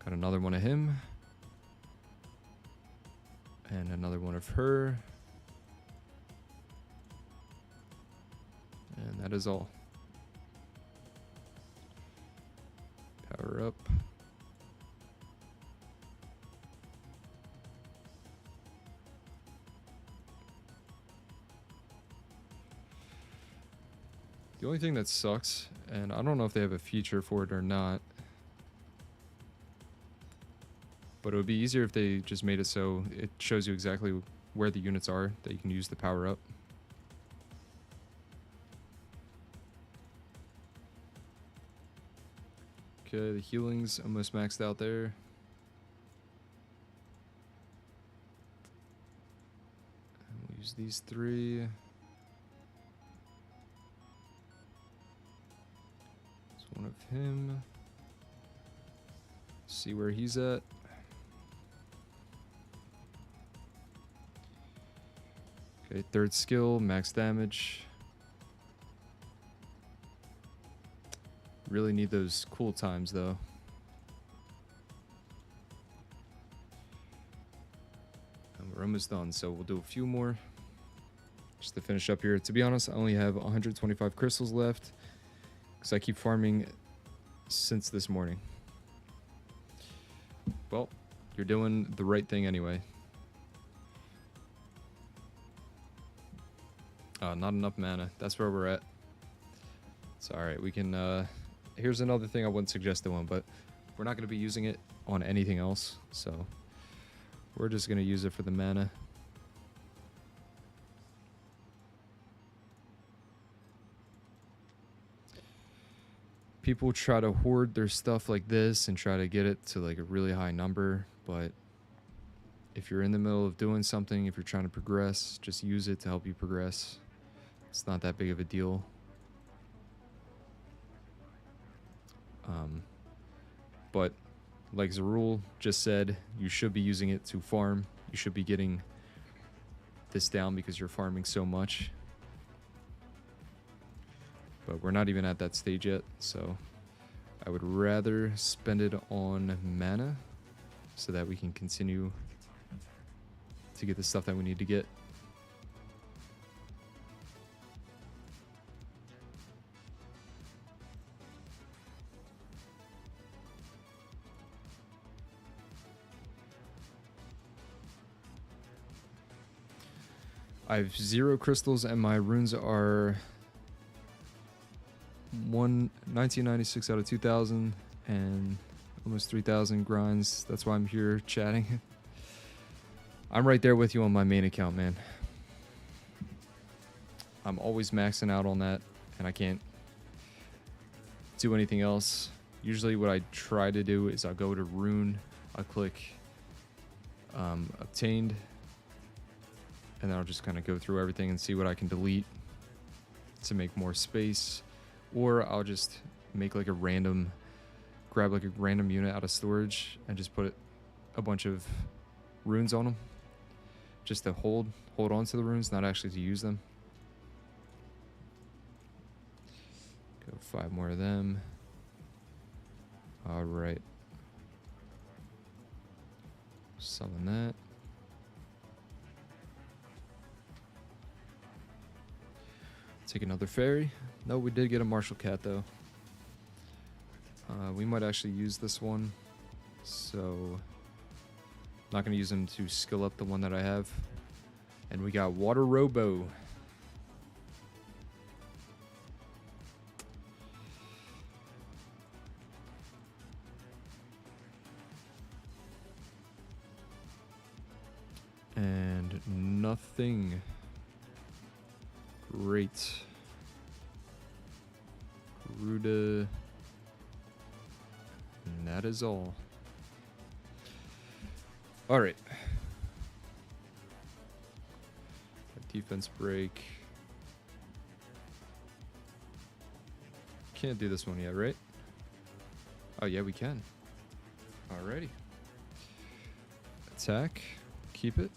Got another one of him. And another one of her. And that is all. Power up. The only thing that sucks, and I don't know if they have a feature for it or not, but it would be easier if they just made it so it shows you exactly where the units are that you can use to power up. Okay, the healing's almost maxed out there. And we'll use these 3. There's one of him. See where he's at. Okay, 3rd skill, max damage. Really need those cool times though. And we're almost done, so we'll do a few more just to finish up here. To be honest, I only have 125 crystals left because I keep farming since this morning. Well, you're doing the right thing anyway. Not enough mana. That's where we're at. It's alright, we can, here's another thing I wouldn't suggest doing, but we're not going to be using it on anything else, so we're just going to use it for the mana. People try to hoard their stuff like this and try to get it to like a really high number, but if you're in the middle of doing something, if you're trying to progress, just use it to help you progress. It's not that big of a deal. But like Zarul just said, you should be using it to farm. You should be getting this down because you're farming so much. But we're not even at that stage yet, so I would rather spend it on mana so that we can continue to get the stuff that we need to get. I have 0 crystals and my runes are 1996 out of 2000 and almost 3000 grinds. That's why I'm here chatting. I'm right there with you on my main account, man. I'm always maxing out on that and I can't do anything else. Usually what I try to do is I'll go to Rune, I'll click obtained, and then I'll just kind of go through everything and see what I can delete to make more space. Or I'll just make like a random, grab like a random unit out of storage and just put a bunch of runes on them. Just to hold on to the runes, not actually to use them. Go 5 more of them. All right. Summon that. Take another fairy. No, we did get a martial cat though. We might actually use this one. So, not going to use him to skill up the one that I have. And we got Water Robo. And nothing. Great. Rune. And that is all. Alright. Defense break. Can't do this one yet, right? Oh yeah, we can. Alrighty. Attack. Keep it.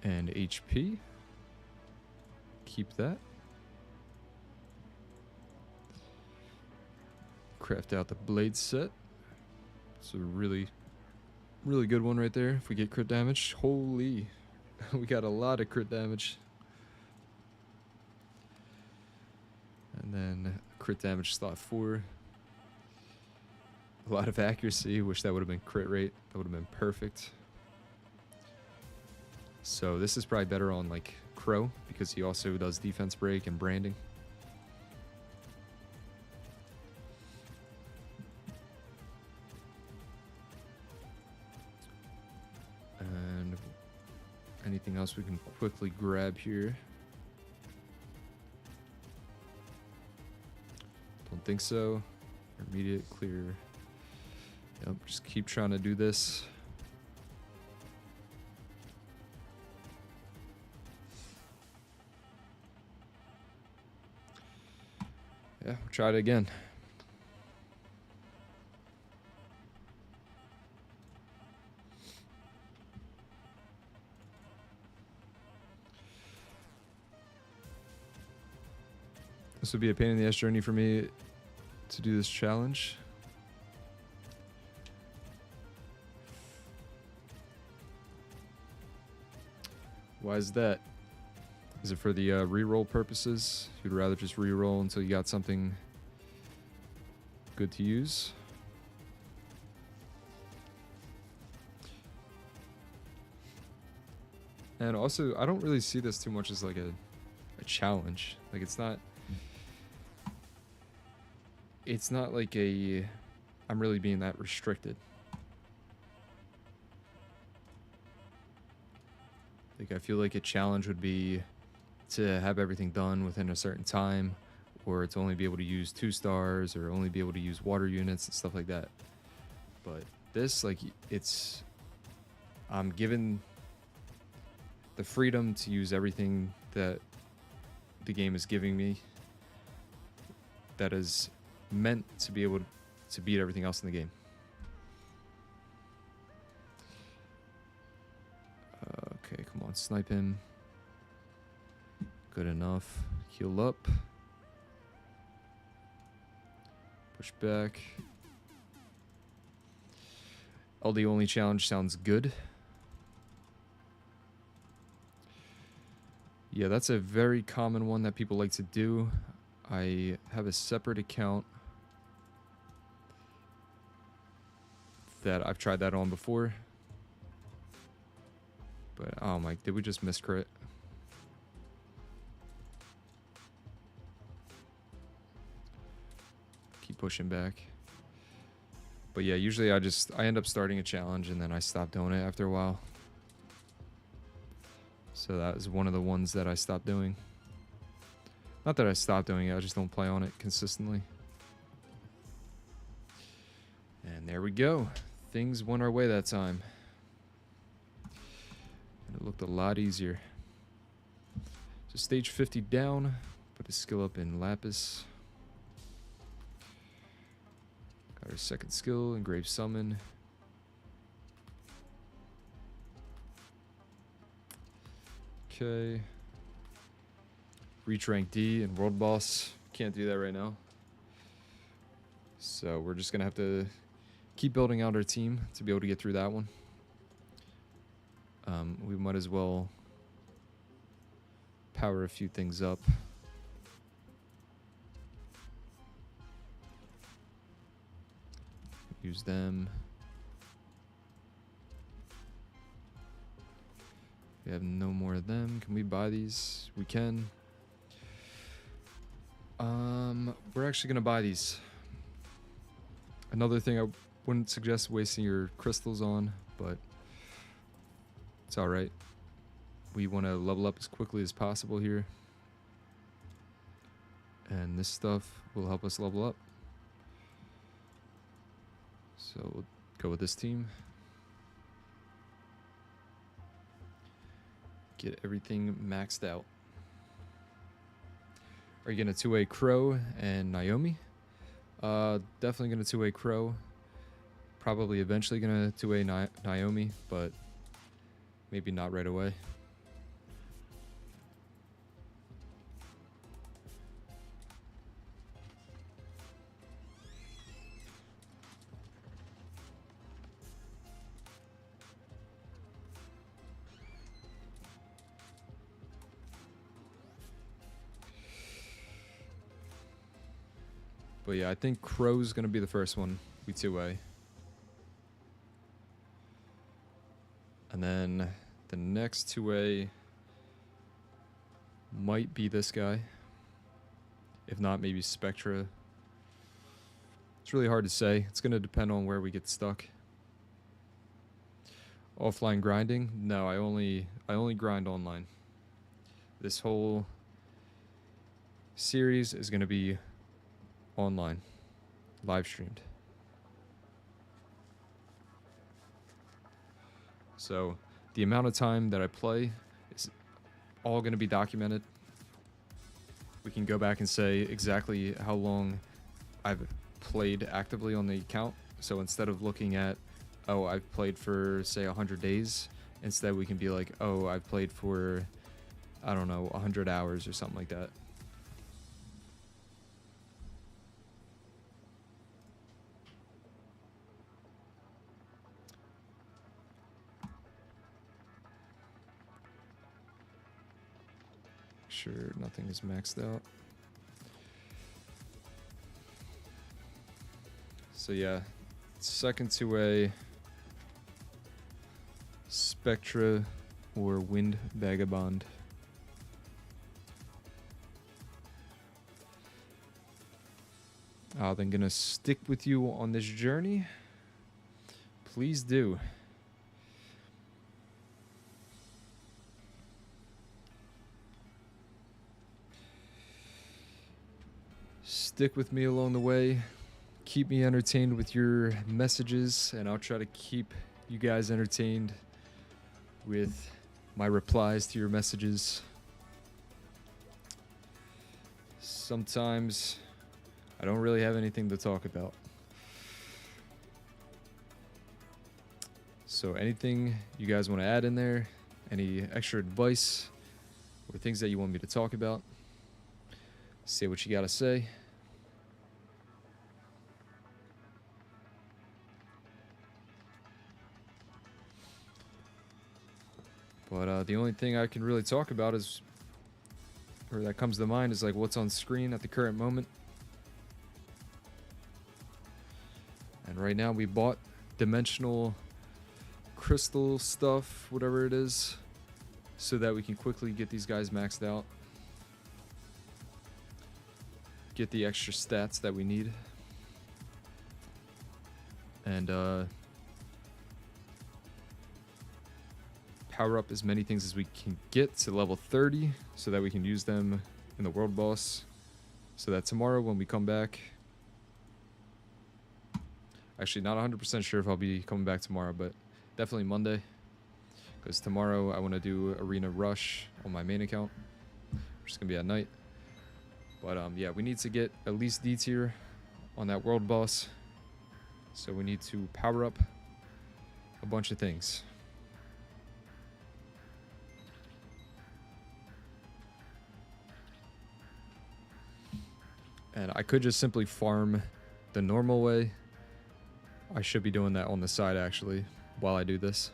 And HP. Keep that. craft out the blade set. It's a really good one right there. If we get crit damage, holy, we got a lot of crit damage. And then crit damage slot 4. A lot of accuracy. Wish that would have been crit rate. That would have been perfect. So this is probably better on like Crow because he also does defense break and branding. And anything else we can quickly grab here? Don't think so. Immediate clear. Yep, just keep trying to do this. Yeah, we'll try it again. This would be a pain in the ass journey for me to do this challenge. Why is that? Is it for the reroll purposes? You'd rather just reroll until you got something good to use? And also, I don't really see this too much as like a challenge. Like it's not like I'm really being that restricted. Like I feel like a challenge would be to have everything done within a certain time, or to only be able to use 2 stars, or only be able to use water units and stuff like that. But this, like, I'm given the freedom to use everything that the game is giving me that is meant to be able to beat everything else in the game. Okay, come on, snipe him. Good enough. Heal up. Push back. LD only challenge sounds good. Yeah, that's a very common one that people like to do. I have a separate account that I've tried that on before. But, oh my, did we just miss crit? Keep pushing back. But yeah, usually I end up starting a challenge and then I stop doing it after a while. So that is one of the ones that I stopped doing. Not that I stopped doing it, I just don't play on it consistently. And there we go. Things went our way that time. And it looked a lot easier. So stage 50 down. Put his skill up in Lapis. Got our second skill, Engrave Summon. Okay. Reach rank D and World Boss. Can't do that right now. So we're just going to have to keep building out our team to be able to get through that one. We might as well power a few things up. Use them. We have no more of them. Can we buy these? We can. We're actually gonna buy these. Another thing I wouldn't suggest wasting your crystals on, but it's all right. We want to level up as quickly as possible here, and this stuff will help us level up. So we'll go with this team. Get everything maxed out. Are you gonna 2A Crow and Naomi? Definitely gonna 2A Crow. Probably eventually gonna 2A Naomi, but maybe not right away. But yeah, I think Crow's going to be the first one we 2A. And then the next 2A might be this guy. If not, maybe Spectra. It's really hard to say. It's going to depend on where we get stuck. Offline grinding? No, I only grind online. This whole series is going to be online, live streamed. So the amount of time that I play is all going to be documented. We can go back and say exactly how long I've played actively on the account. So instead of looking at, oh, I've played for, say, 100 days, instead we can be like, oh, I've played for, I don't know, 100 hours or something like that. Sure, nothing is maxed out. So yeah, second 2A, Spectra or Wind Vagabond. Then gonna stick with you on this journey. Please do. Stick with me along the way. Keep me entertained with your messages, and I'll try to keep you guys entertained with my replies to your messages. Sometimes I don't really have anything to talk about. So anything you guys want to add in there, any extra advice or things that you want me to talk about, say what you gotta say. But the only thing I can really talk about is, or that comes to mind, is like what's on screen at the current moment. And right now we bought dimensional crystal stuff, whatever it is, so that we can quickly get these guys maxed out. Get the extra stats that we need. And power up as many things as we can get to level 30 so that we can use them in the world boss, so that tomorrow when we come back, actually not 100% sure if I'll be coming back tomorrow, but definitely Monday, because tomorrow I want to do Arena Rush on my main account, which is going to be at night. But yeah, we need to get at least D tier on that world boss, so we need to power up a bunch of things. And I could just simply farm the normal way. I should be doing that on the side, actually, while I do this.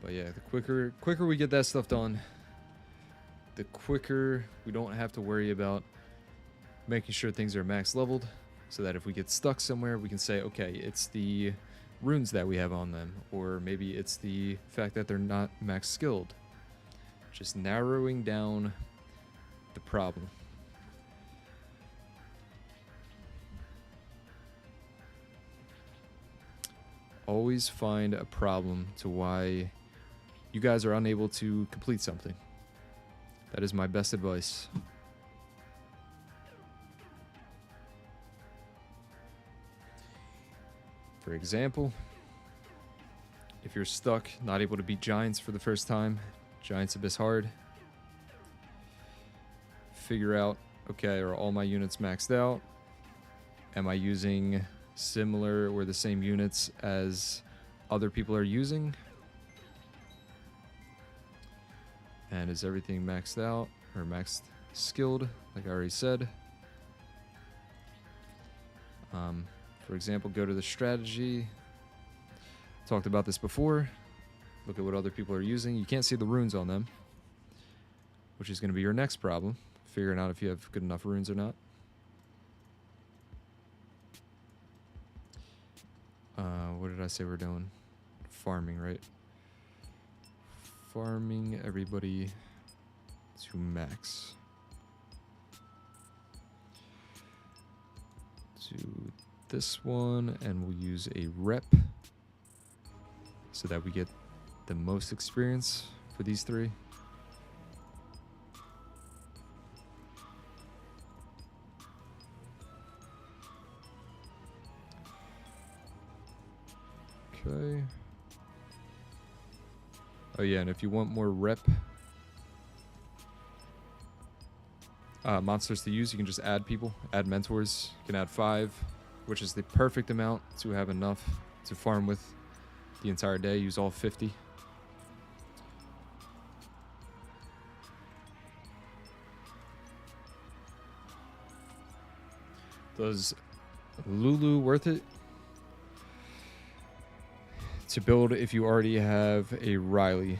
But yeah, the quicker we get that stuff done, the quicker we don't have to worry about making sure things are max leveled, so that if we get stuck somewhere, we can say, okay, it's the runes that we have on them, or maybe it's the fact that they're not max skilled. Just narrowing down the problem. Always find a problem to why you guys are unable to complete something. That is my best advice. For example, if you're stuck, not able to beat Giants for the first time, Giants Abyss hard, figure out, okay, are all my units maxed out? Am I using similar or the same units as other people are using? And is everything maxed out or maxed skilled, like I already said? For example, go to the strategy. Talked about this before. Look at what other people are using. You can't see the runes on them. which is going to be your next problem, figuring out if you have good enough runes or not. What did I say we're doing? Farming, right? Farming everybody to max. To this one, and we'll use a rep so that we get the most experience for these three. Okay. Oh yeah, and if you want more rep monsters to use, you can just add people, add mentors. You can add 5, which is the perfect amount to have enough to farm with the entire day. Use all 50. Does Lulu worth it to build if you already have a Riley?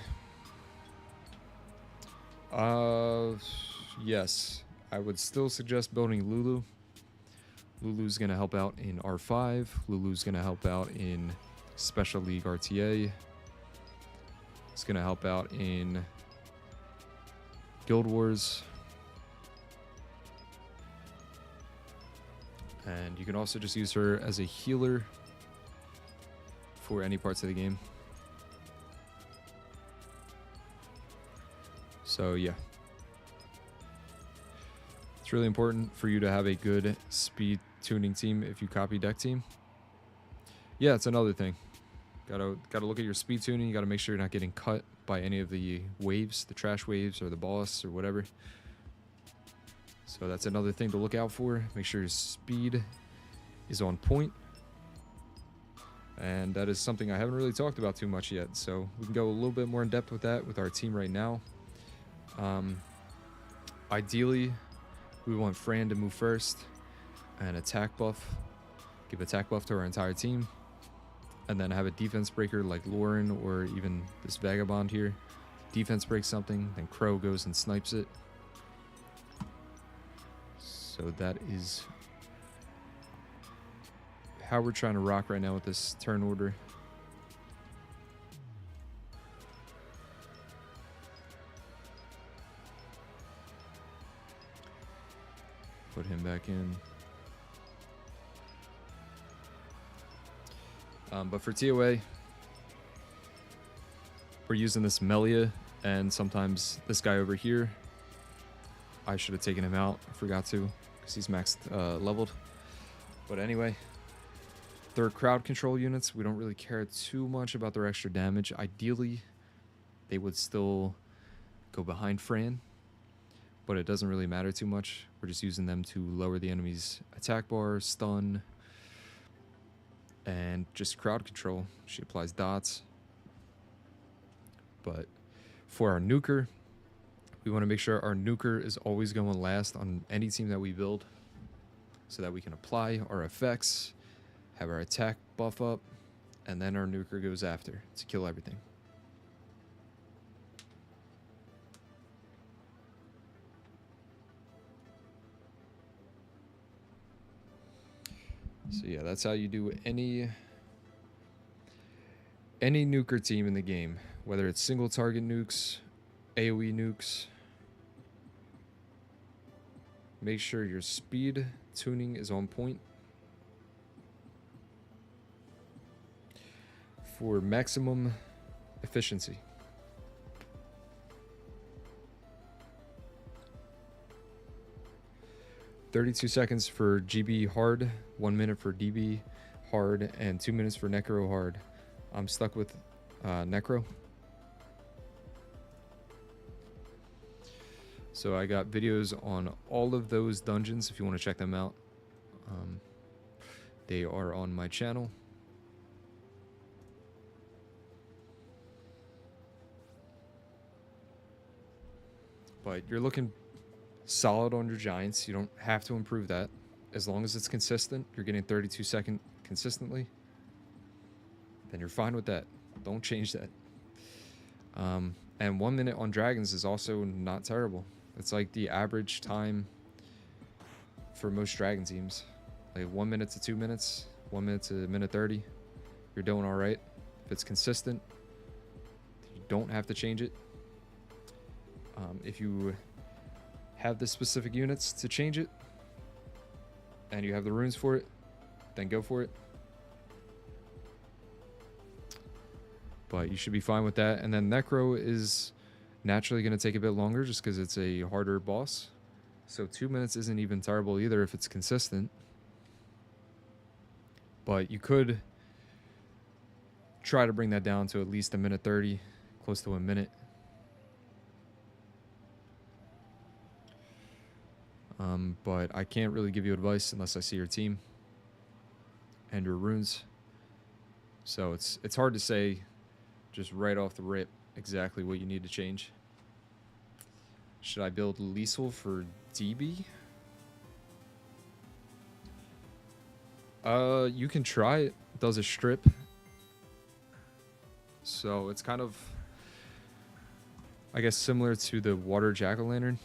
Yes. I would still suggest building Lulu. Lulu's going to help out in R5. Lulu's going to help out in Special League RTA. It's going to help out in Guild Wars. And you can also just use her as a healer for any parts of the game. So yeah. It's really important for you to have a good speed tuning team if you copy deck team. Yeah, it's another thing. Gotta look at your speed tuning. You gotta make sure you're not getting cut by any of the waves, the trash waves or the boss or whatever. So that's another thing to look out for. Make sure your speed is on point. And that is something I haven't really talked about too much yet. So we can go a little bit more in depth with that with our team right now. Ideally, we want Fran to move first and attack buff. Give attack buff to our entire team. And then have a defense breaker like Lauren or even this Vagabond here. Defense breaks something, then Crow goes and snipes it. So that is how we're trying to rock right now with this turn order. Put him back in. But for TOA, we're using this Melia and sometimes this guy over here. I should have taken him out. I forgot to because he's maxed leveled. But anyway, they're crowd control units. We don't really care too much about their extra damage. Ideally, they would still go behind Fran, but it doesn't really matter too much. We're just using them to lower the enemy's attack bar, stun, and just crowd control. She applies dots. But for our nuker, we want to make sure our nuker is always going last on any team that we build so that we can apply our effects, have our attack buff up, and then our nuker goes after to kill everything. So yeah, that's how you do any nuker team in the game, whether it's single target nukes, AoE nukes. Make sure your speed tuning is on point. For maximum efficiency. "32 seconds for GB hard, 1 minute for DB hard, and 2 minutes for Necro hard." I'm stuck with Necro. So I got videos on all of those dungeons if you want to check them out. They are on my channel. But you're looking solid on your giants. You don't have to improve that. As long as it's consistent, you're getting 32 second consistently, then you're fine with that. Don't change that. And 1 minute on dragons is also not terrible. It's like the average time for most dragon teams. Like 1 minute to 2 minutes, 1 minute to minute 30. You're doing all right. If it's consistent, you don't have to change it. If you have the specific units to change it, and you have the runes for it, then go for it. But you should be fine with that. And then Necro is naturally going to take a bit longer just because it's a harder boss. So 2 minutes isn't even terrible either if it's consistent. But you could try to bring that down to at least a minute 30, close to a minute. But I can't really give you advice unless I see your team and your runes. So it's hard to say just right off the rip exactly what you need to change. Should I build Liesel for DB? You can try it. It does a strip. So it's kind of, I guess, similar to the water jack-o'-lantern.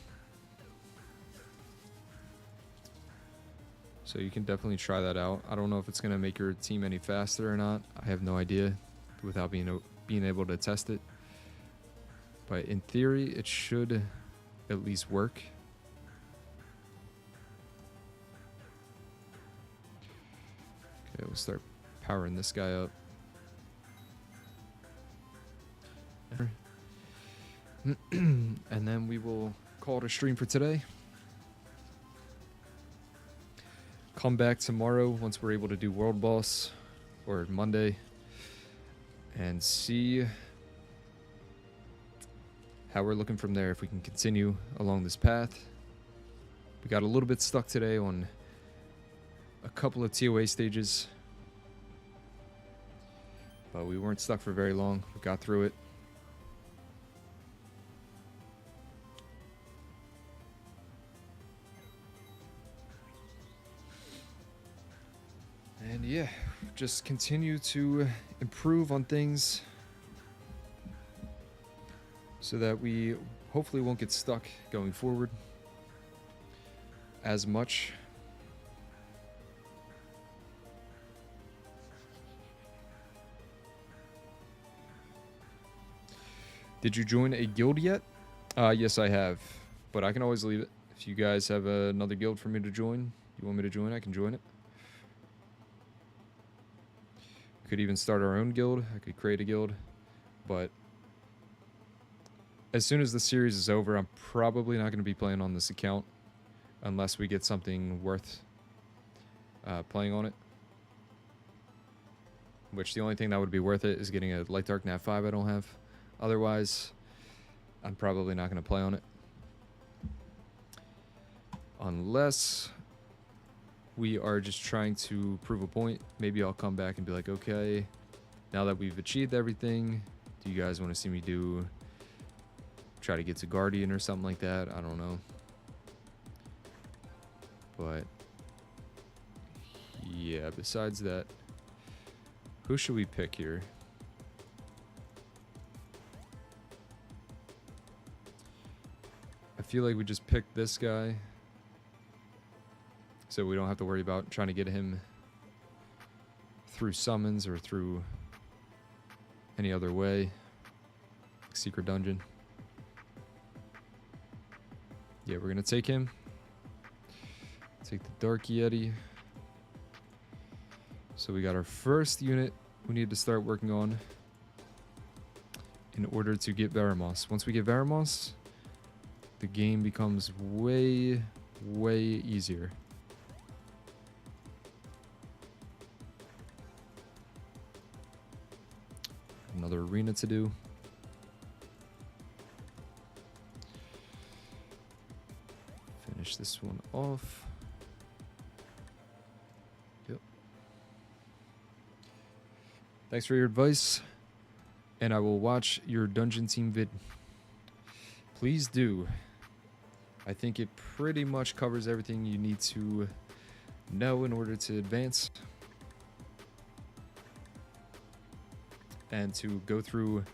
So you can definitely try that out. I don't know if it's going to make your team any faster or not. I have no idea without being able to test it. But in theory, it should at least work. Okay, we'll start powering this guy up. And then we will call it a stream for today. Come back tomorrow once we're able to do World Boss, or Monday, and see how we're looking from there, if we can continue along this path. We got a little bit stuck today on a couple of TOA stages, but we weren't stuck for very long. We got through it. And yeah, just continue to improve on things so that we hopefully won't get stuck going forward as much. Did you join a guild yet? Yes, I have, but I can always leave it. If you guys have another guild for me to join, you want me to join, I can join it. Could even start our own guild. I could create a guild, but as soon as the series is over, I'm probably not going to be playing on this account unless we get something worth playing on it. Which the only thing that would be worth it is getting a Light Dark Nat 5 I don't have. Otherwise, I'm probably not going to play on it. Unless we are just trying to prove a point. Maybe I'll come back and be like, okay, now that we've achieved everything, do you guys want to see me try to get to Guardian or something like that? I don't know. But yeah, besides that, who should we pick here? I feel like we just picked this guy, so we don't have to worry about trying to get him through summons or through any other way. Secret dungeon. Yeah, we're gonna take him. Take the Dark Yeti. So we got our first unit we need to start working on in order to get Veramos. Once we get Veramos, the game becomes way, way easier. Another arena to do. Finish this one off. Yep. Thanks for your advice, and I will watch your dungeon team vid. Please do. I think it pretty much covers everything you need to know in order to advance. And to go through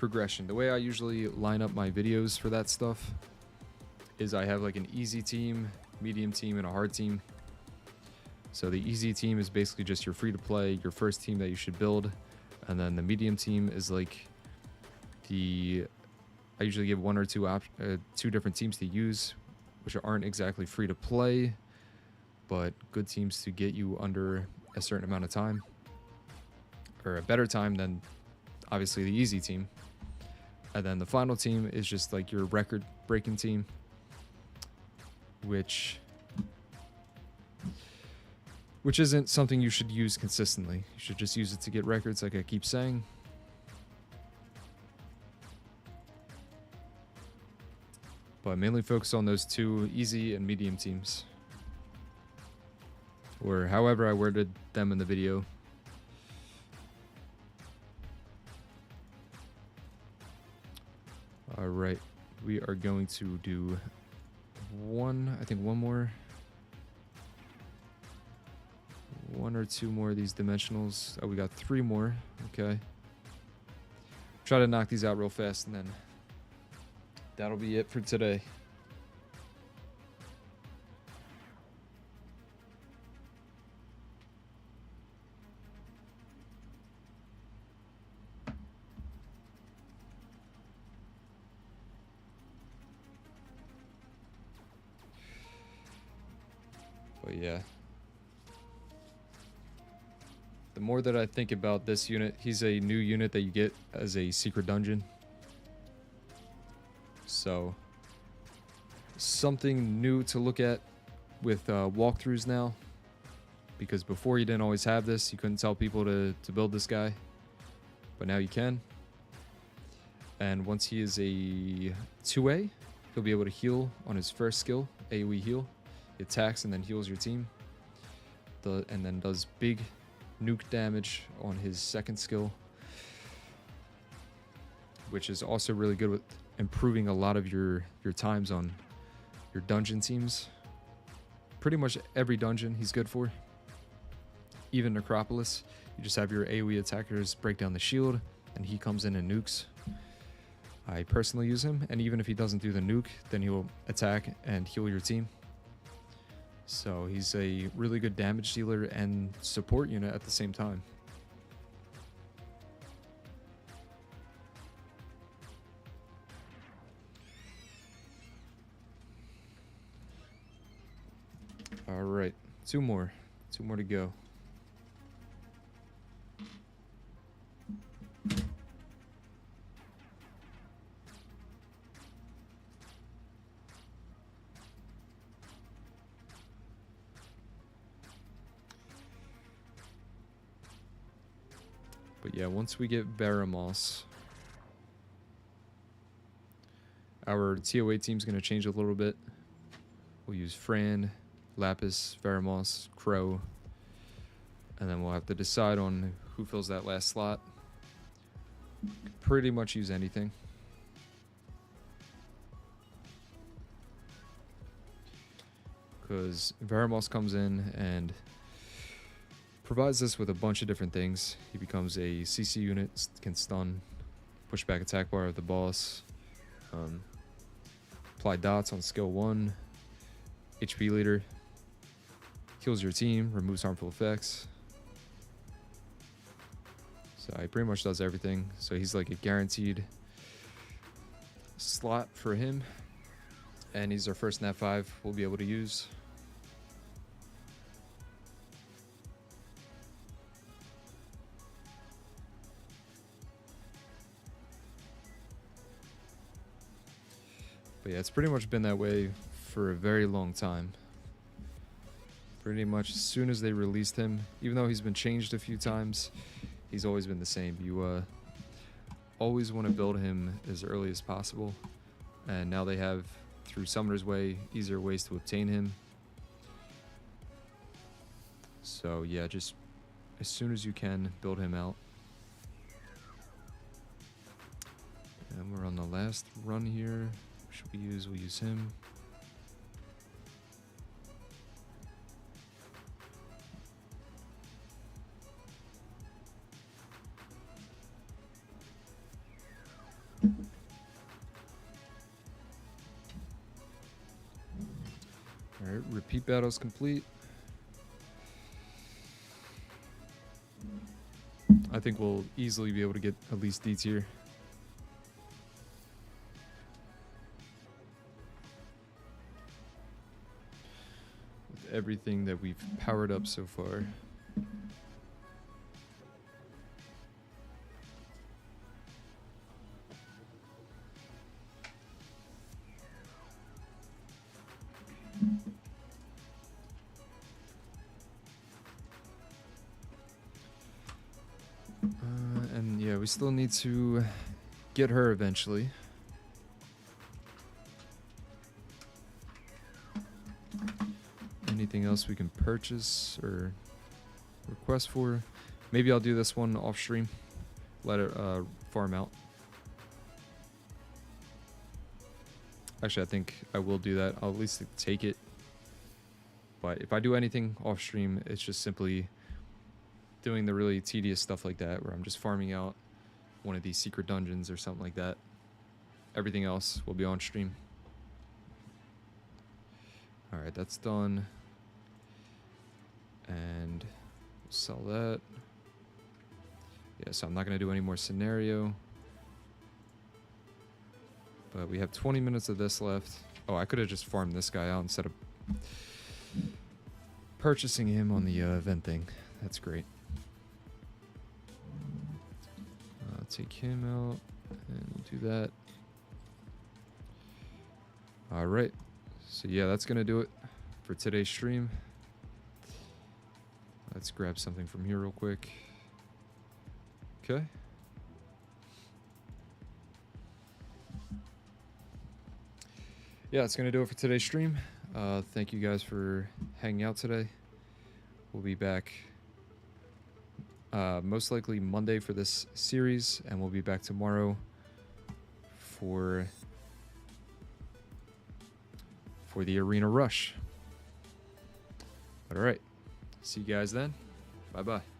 progression. The way I usually line up my videos for that stuff is I have like an easy team, medium team, and a hard team. So the easy team is basically just your free-to-play, your first team that you should build. And then the medium team is like I usually give one or two different teams to use, which aren't exactly free-to-play, but good teams to get you under a certain amount of time, or a better time than obviously the easy team. And then the final team is just like your record-breaking team, which isn't something you should use consistently. You should just use it to get records, like I keep saying. But mainly focus on those two easy and medium teams, or however I worded them in the video. All right, we are going to do one or two more of these dimensionals. Oh, we got 3 more. Okay. Try to knock these out real fast, and then that'll be it for today. But yeah. The more that I think about this unit, he's a new unit that you get as a secret dungeon. So, something new to look at with walkthroughs now. Because before you didn't always have this. You couldn't tell people to build this guy. But now you can. And once he is a 2A, he'll be able to heal on his first skill, AoE heal. He attacks and then heals your team. And then does big nuke damage on his second skill, which is also really good with improving a lot of your times on your dungeon teams. Pretty much every dungeon he's good for. Even Necropolis, you just have your AoE attackers break down the shield and he comes in and nukes. I personally use him, and even if he doesn't do the nuke, then he'll attack and heal your team. So he's a really good damage dealer and support unit at the same time. All right, 2 more to go. But yeah, once we get Baramos, our TOA team's going to change a little bit. We'll use Fran, Lapis, Baramos, Crow, and then we'll have to decide on who fills that last slot. Could pretty much use anything. Because Baramos comes in and provides us with a bunch of different things. He becomes a CC unit, can stun, push back attack bar of the boss, apply dots on skill 1, HP leader, heals your team, removes harmful effects. So he pretty much does everything. So he's like a guaranteed slot for him. And he's our first Nat 5 we'll be able to use. But yeah, it's pretty much been that way for a very long time. Pretty much as soon as they released him, even though he's been changed a few times, he's always been the same. You always want to build him as early as possible. And now they have, through Summoner's Way, easier ways to obtain him. So yeah, just as soon as you can, build him out. And we're on the last run here. Should we use? We'll use him. Alright, repeat battles complete. I think we'll easily be able to get at least D tier. With everything that we've powered up so far. And yeah, we still need to get her eventually. Anything else we can purchase or request for? Maybe I'll do this one off stream. Let it farm out. Actually, I think I will do that. I'll at least take it. But if I do anything off stream, it's just simply doing the really tedious stuff like that, where I'm just farming out one of these secret dungeons or something like that. Everything else will be on stream. Alright, that's done. And we'll sell that. Yeah, so I'm not going to do any more scenario. But we have 20 minutes of this left. Oh, I could have just farmed this guy out instead of purchasing him on the event thing. That's great. Take him out, and we'll do that. Alright, so yeah, that's gonna do it for today's stream. Let's grab something from here real quick. Okay. Yeah, that's gonna do it for today's stream. Thank you guys for hanging out today. We'll be back most likely Monday for this series, and we'll be back tomorrow for the arena rush. All right, see you guys then. Bye bye.